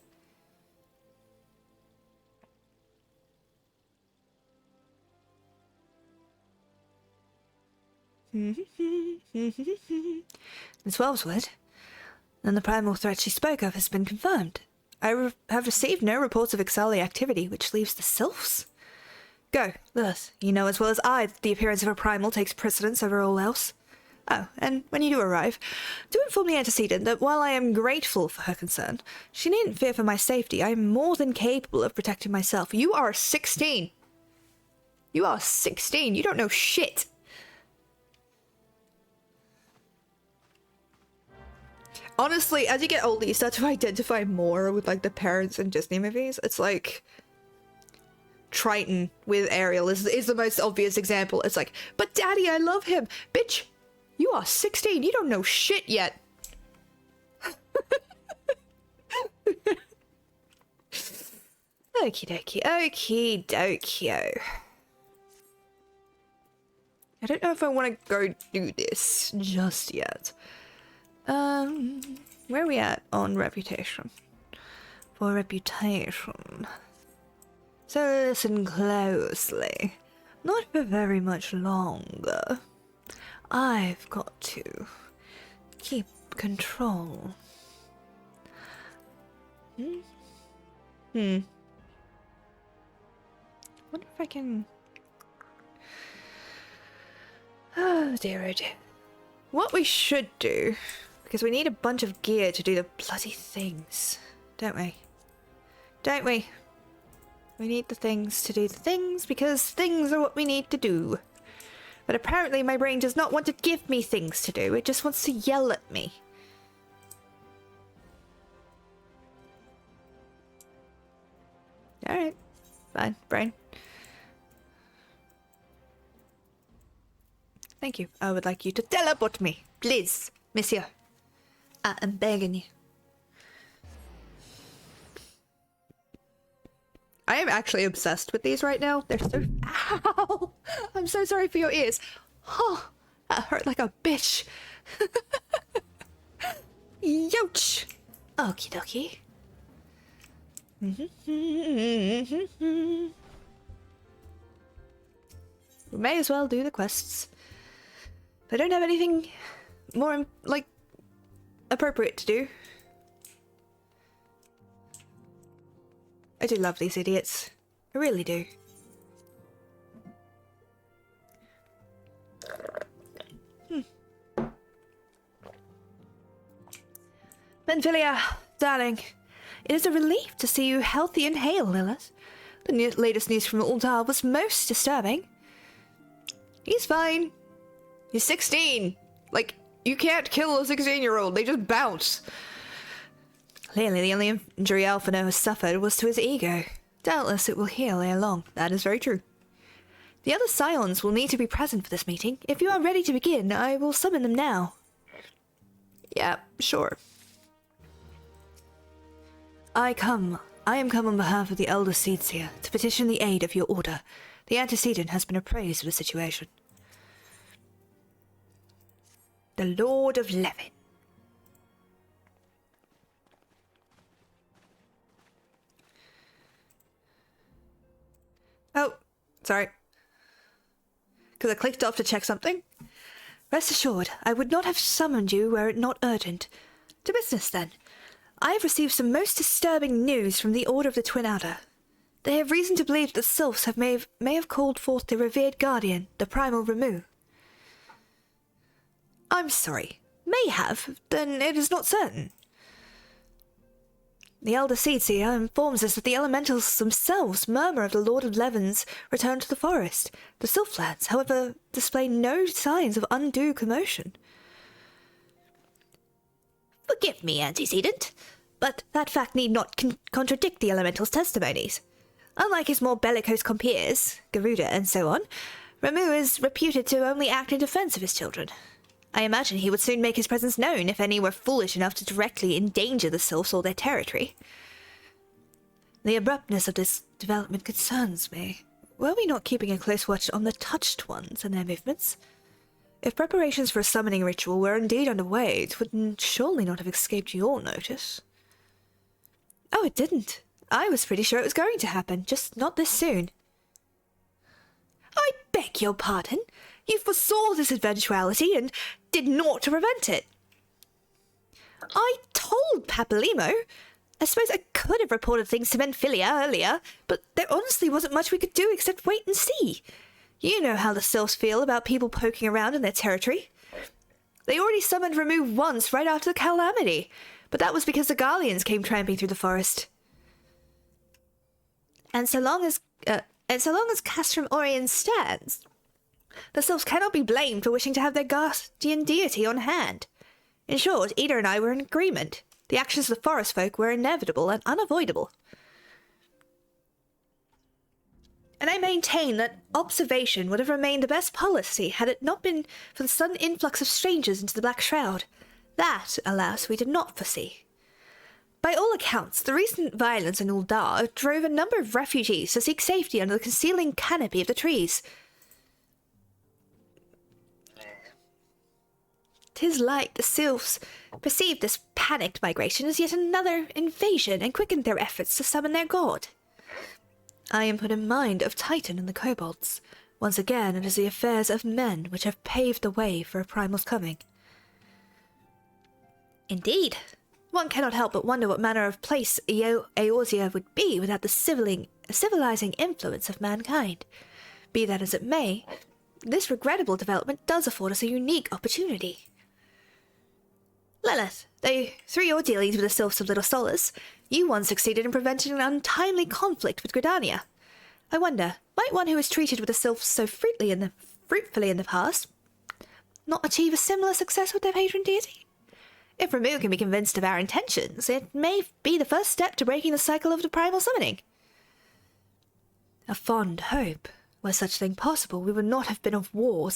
[SPEAKER 1] The Twelveswood? Then the primal threat she spoke of has been confirmed. I have received no reports of Ixali activity, which leaves the Sylphs. Go, Lilith. You know as well as I that the appearance of a primal takes precedence over all else. Oh, and when you do arrive, do inform the antecedent that while I am grateful for her concern, she needn't fear for my safety. I am more than capable of protecting myself. You are 16. You are 16. You don't know shit. Honestly, as you get older, you start to identify more with, like, the parents in Disney movies. It's like Triton with Ariel is the most obvious example. It's like, but daddy, I love him. Bitch, you are 16. You don't know shit yet. Okie dokie, okie dokie. I don't know if I want to go do this just yet. Where are we at on reputation? For reputation. So listen closely. Not for very much longer. I've got to keep control. Wonder if I can... Oh dear, oh dear. What we should do... Because we need a bunch of gear to do the bloody things. Don't we? Don't we? We need the things to do the things because things are what we need to do. But apparently my brain does not want to give me things to do. It just wants to yell at me. Alright. Fine, brain. Thank you. I would like you to teleport me. Please, monsieur. I am begging you. I am actually obsessed with these right now. They're so... Ow! I'm so sorry for your ears. Oh, that hurt like a bitch. Youch! Okie dokie. We may as well do the quests. If I don't have anything more, like, appropriate to do. I do love these idiots. I really do. Benfilia, darling, it is a relief to see you healthy and hale, Lilith. The latest news from Uldar was most disturbing. He's fine. He's 16. Like, you can't kill a 16-year-old. They just bounce. Clearly, the only injury Alphino has suffered was to his ego. Doubtless it will heal ere long. That is very true. The other Scions will need to be present for this meeting. If you are ready to begin, I will summon them now. Yeah, sure. I am come on behalf of the Elder Seedseer to petition the aid of your order. The antecedent has been appraised of the situation. The Lord of Levin. Oh, sorry. Because I clicked off to check something. Rest assured, I would not have summoned you were it not urgent. To business, then. I have received some most disturbing news from the Order of the Twin Adder. They have reason to believe that the Sylphs may have called forth the revered guardian, the primal Ramu. I'm sorry. May have, then it is not certain. The Elder Seedseer informs us that the elementals themselves murmur of the Lord of Levin's return to the forest. The Sylphlands, however, display no signs of undue commotion. Forgive me, antecedent, but that fact need not contradict the elemental's testimonies. Unlike his more bellicose compeers, Garuda and so on, Ramu is reputed to only act in defense of his children. I imagine he would soon make his presence known if any were foolish enough to directly endanger the Sylphs or their territory. The abruptness of this development concerns me. Were we not keeping a close watch on the Touched Ones and their movements? If preparations for a summoning ritual were indeed underway, it would surely not have escaped your notice. Oh, it didn't. I was pretty sure it was going to happen, just not this soon. I beg your pardon. You foresaw this eventuality and did naught to prevent it. I told Papalimo. I suppose I could have reported things to Benfilia earlier, but there honestly wasn't much we could do except wait and see. You know how the Sylphs feel about people poking around in their territory. They already summoned Ramu once right after the calamity, but that was because the Garleans came tramping through the forest. And so long as Castrum Orient stands, the Sylphs cannot be blamed for wishing to have their guardian deity on hand. In short, Ida and I were in agreement. The actions of the forest folk were inevitable and unavoidable. And I maintain that observation would have remained the best policy had it not been for the sudden influx of strangers into the Black Shroud. That, alas, we did not foresee. By all accounts, the recent violence in Uldar drove a number of refugees to seek safety under the concealing canopy of the trees. 'Tis like the Sylphs perceived this panicked migration as yet another invasion and quickened their efforts to summon their god. I am put in mind of Titan and the kobolds. Once again, it is the affairs of men which have paved the way for a primal's coming. Indeed. One cannot help but wonder what manner of place Eorzea would be without the civilizing influence of mankind. Be that as it may, this regrettable development does afford us a unique opportunity. Lilith, though through your dealings with the Sylphs of Little Solace, you once succeeded in preventing an untimely conflict with Gridania. I wonder, might one who has treated with the Sylphs so fruitfully in the past not achieve a similar success with their patron deity? If Ramu can be convinced of our intentions, it may be the first step to breaking the cycle of the primal summoning. A fond hope. Were such thing possible, we would not have been at war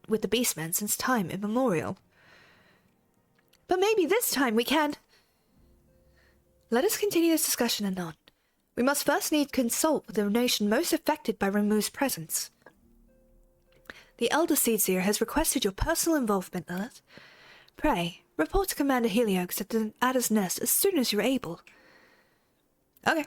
[SPEAKER 1] with the Beastmen since time immemorial. But maybe this time we can... Let us continue this discussion anon. We must first need consult with the nation most affected by Remu's presence. The Elder Seedseer has requested your personal involvement, Lilith. Pray, report to Commander Heliox at the Adder's Nest as soon as you're able. Okay.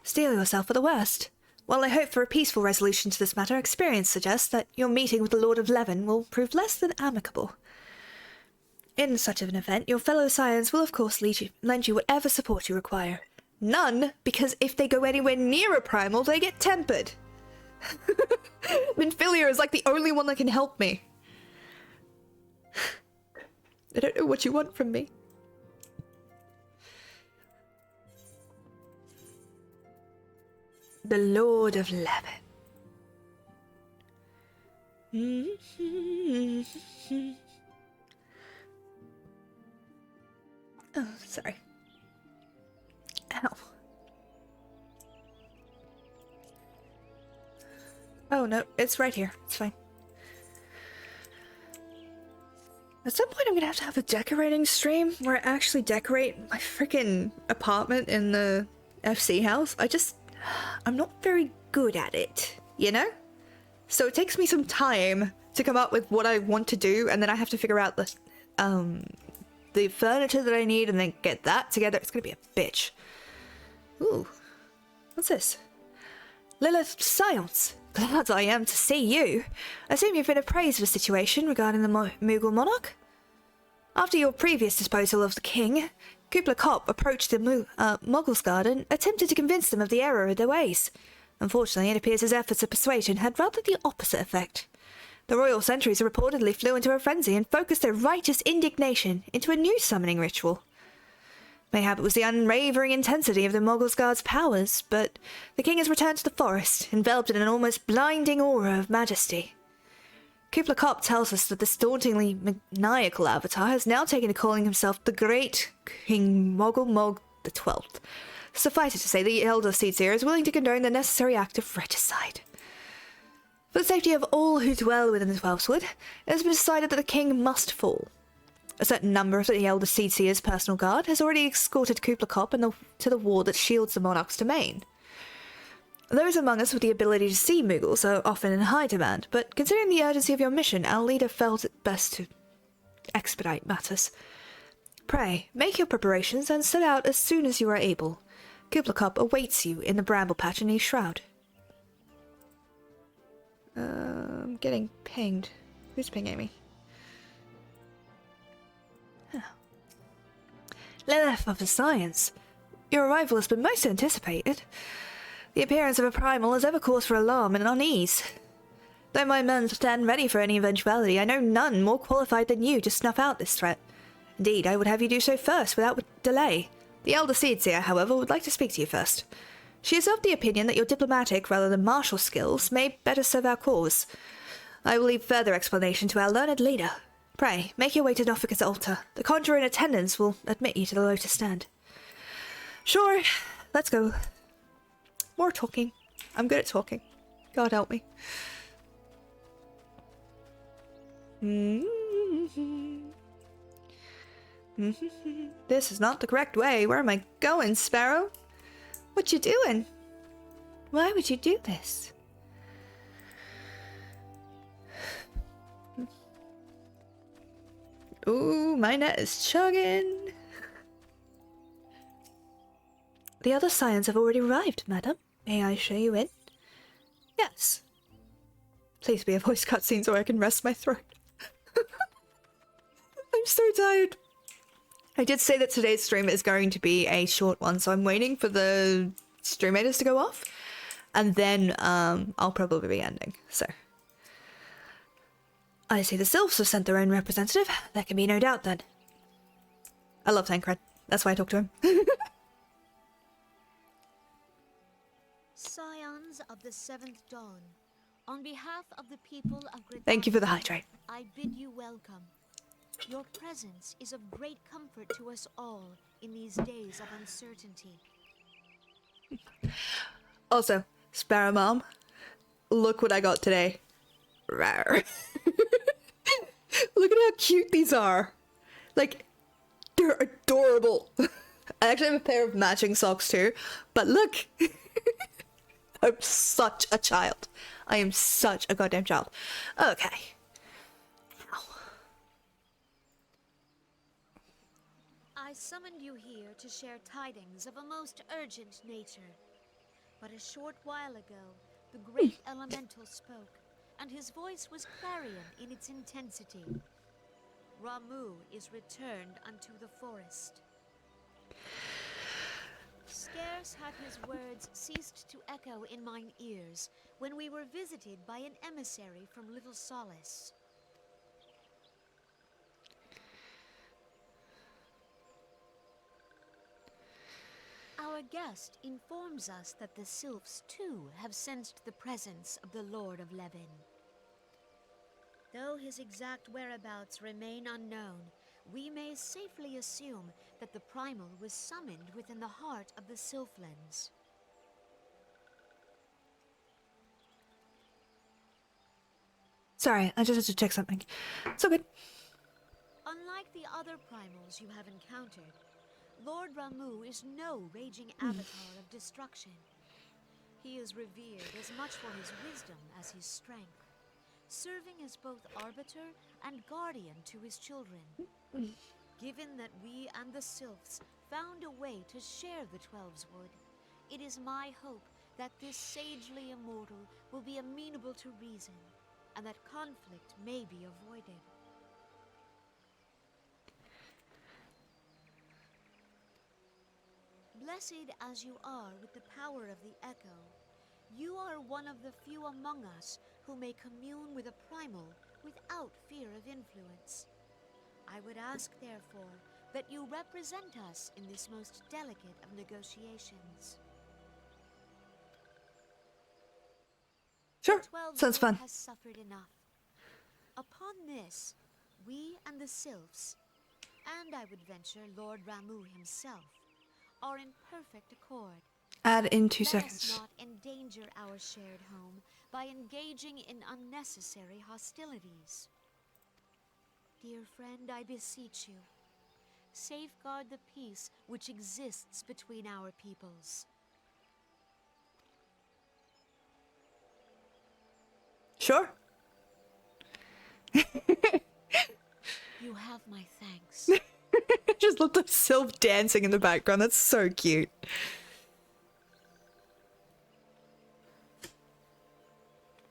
[SPEAKER 1] Steel yourself for the worst. While I hope for a peaceful resolution to this matter, experience suggests that your meeting with the Lord of Levin will prove less than amicable. In such an event, your fellow scions will of course lend you whatever support you require. None, because if they go anywhere near a primal, they get tempered. Minfilia is like the only one that can help me. I don't know what you want from me. The Lord of Levin. Oh, sorry. Ow. Oh no, it's right here. It's fine. At some point I'm gonna have a decorating stream where I actually decorate my freaking apartment in the FC house. I'm not very good at it, you know? So it takes me some time to come up with what I want to do, and then I have to figure out the furniture that I need and then get that together. It's gonna be a bitch. Ooh. What's this? Lilith Science. Glad I am to see you. I assume you've been appraised of the situation regarding the Moogle monarch? After your previous disposal of the king, Kubla Kopp approached the Muggles Guard and attempted to convince them of the error of their ways. Unfortunately, it appears his efforts of persuasion had rather the opposite effect. The royal sentries reportedly flew into a frenzy and focused their righteous indignation into a new summoning ritual. Mayhap it was the unwavering intensity of the Muggles Guard's powers, but the king has returned to the forest, enveloped in an almost blinding aura of majesty. Kubla Kopp tells us that this dauntingly maniacal avatar has now taken to calling himself the Great King Moggle the 12th. Suffice it to say, the Elder Seedseer is willing to condone the necessary act of regicide. For the safety of all who dwell within the Heavensward, it has been decided that the king must fall. A certain number of the Elder Seedseer's personal guard has already escorted Kubla Kopp to the wall that shields the monarch's domain. Those among us with the ability to see Muggles are often in high demand, but considering the urgency of your mission, our leader felt it best to expedite matters. Pray, make your preparations and set out as soon as you are able. Kubla Kopp awaits you in the bramble patch in East Shroud. I'm getting pinged. Who's pinging me? Oh. Lilith of the Science. Your arrival has been most anticipated. The appearance of a primal has ever cause for alarm and unease. Though my men stand ready for any eventuality, I know none more qualified than you to snuff out this threat. Indeed, I would have you do so first, without delay. The Elder Seedseer, however, would like to speak to you first. She is of the opinion that your diplomatic rather than martial skills may better serve our cause. I will leave further explanation to our learned leader. Pray, make your way to Nofika's altar. The conjurer in attendance will admit you to the lotus stand. Sure, let's go. More talking. I'm good at talking. God help me. This is not the correct way. Where am I going, Sparrow? What you doing? Why would you do this? Ooh, my net is chugging. The other scions have already arrived, madam. May I show you in? Yes. Please be a voice cutscene so I can rest my throat. I'm so tired. I did say that today's stream is going to be a short one, so I'm waiting for the stream editors to go off. And then I'll probably be ending, so. I see the Sylphs have sent their own representative. There can be no doubt then. I love Tancred. That's why I talk to him.
[SPEAKER 5] Scions of the Seventh Dawn, on behalf of the people of Gridania,
[SPEAKER 1] Thank you for the hydrate.
[SPEAKER 5] I bid you welcome. Your presence is of great comfort to us all in these days of uncertainty.
[SPEAKER 1] Also, Sparrow Mom, look what I got today. Rawr. Look at how cute these are. Like, they're adorable. I actually have a pair of matching socks too. But look! I'm such a child. I am such a goddamn child. Okay. Ow.
[SPEAKER 5] I summoned you here to share tidings of a most urgent nature. But a short while ago, the great elemental spoke, and his voice was clarion in its intensity. Ramu is returned unto the forest. Scarce had his words ceased to echo in mine ears when we were visited by an emissary from Little Solace. Our guest informs us that the sylphs too have sensed the presence of the Lord of Levin. Though his exact whereabouts remain unknown, we may safely assume that the primal was summoned within the heart of the Sylphlands.
[SPEAKER 1] Sorry, I just had to check something. So good.
[SPEAKER 5] Unlike the other primals you have encountered, Lord Ramu is no raging avatar of destruction. He is revered as much for his wisdom as his strength, serving as both arbiter and guardian to his children. Given that we and the Sylphs found a way to share the Twelveswood, it is my hope that this sagely immortal will be amenable to reason, and that conflict may be avoided. Blessed as you are with the power of the Echo, you are one of the few among us who may commune with a primal without fear of influence. I would ask, therefore, that you represent us in this most delicate of negotiations.
[SPEAKER 1] Sure,
[SPEAKER 5] The
[SPEAKER 1] sounds fun.
[SPEAKER 5] has suffered enough. Upon this, we and the Sylphs, and I would venture Lord Ramu himself, are in perfect accord.
[SPEAKER 1] Add in 2
[SPEAKER 5] Let
[SPEAKER 1] seconds.
[SPEAKER 5] us not endanger our shared home by engaging in unnecessary hostilities. Dear friend, I beseech you, safeguard the peace which exists between our peoples.
[SPEAKER 1] Sure.
[SPEAKER 5] You have my thanks.
[SPEAKER 1] Just love the sylph dancing in the background. That's so cute.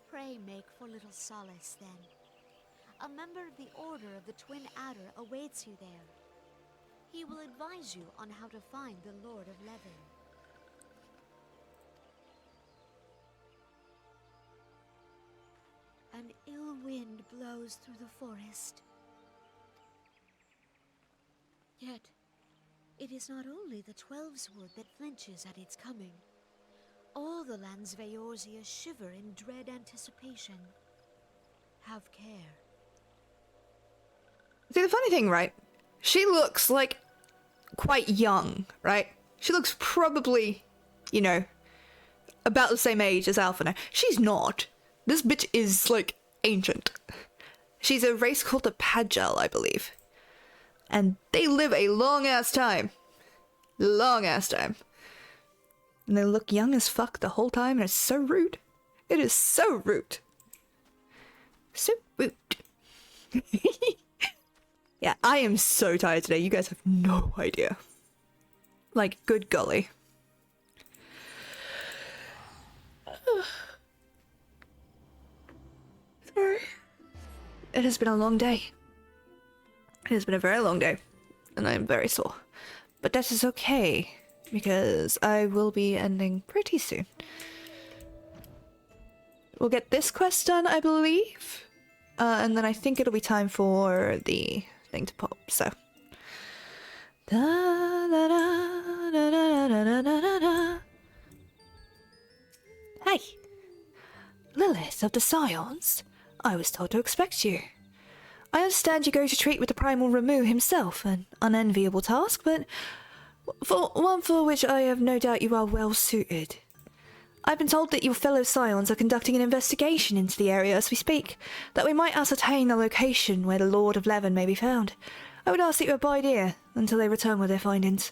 [SPEAKER 5] Pray make for Little Solace, then. A member of the Order of the Twin Adder awaits you there. He will advise you on how to find the Lord of Levin. An ill wind blows through the forest. Yet, it is not only the Twelveswood that flinches at its coming. All the lands Vaorzia shiver in dread anticipation. Have care.
[SPEAKER 1] See, the funny thing, right? She looks like quite young, right? She looks probably, you know, about the same age as Alphina. She's not. This bitch is, like, ancient. She's a race called the Pagel, I believe. And they live a long-ass time. Long-ass time. And they look young as fuck the whole time, and it's so rude. It is so rude. So rude. Yeah, I am so tired today. You guys have no idea. Like, good golly. Sorry. It has been a long day. It has been a very long day. And I am very sore. But that is okay. Because I will be ending pretty soon. We'll get this quest done, I believe. And then I think it'll be time for the thing to pop, so. Da, da, da, da, da, da, da, da, da. Hey! Lilith of the Scions. I was told to expect you. I understand you go to treat with the primal Ramu himself, an unenviable task, but for one for which I have no doubt you are well suited. I've been told that your fellow Scions are conducting an investigation into the area as we speak, that we might ascertain the location where the Lord of Levin may be found. I would ask that you abide here until they return with their findings.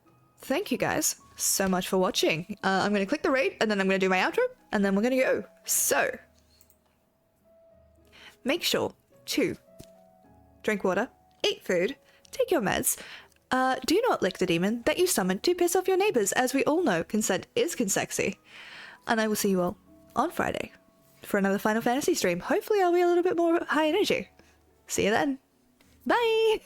[SPEAKER 1] thank you guys so much for watching. I'm going to click the raid, and then I'm going to do my outro, and then we're going to go. So, make sure to drink water, eat food, take your meds. Do not lick the demon that you summoned to piss off your neighbors, as we all know consent is consexy. And I will see you all on Friday for another Final Fantasy stream. Hopefully I'll be a little bit more high energy. See you then. Bye!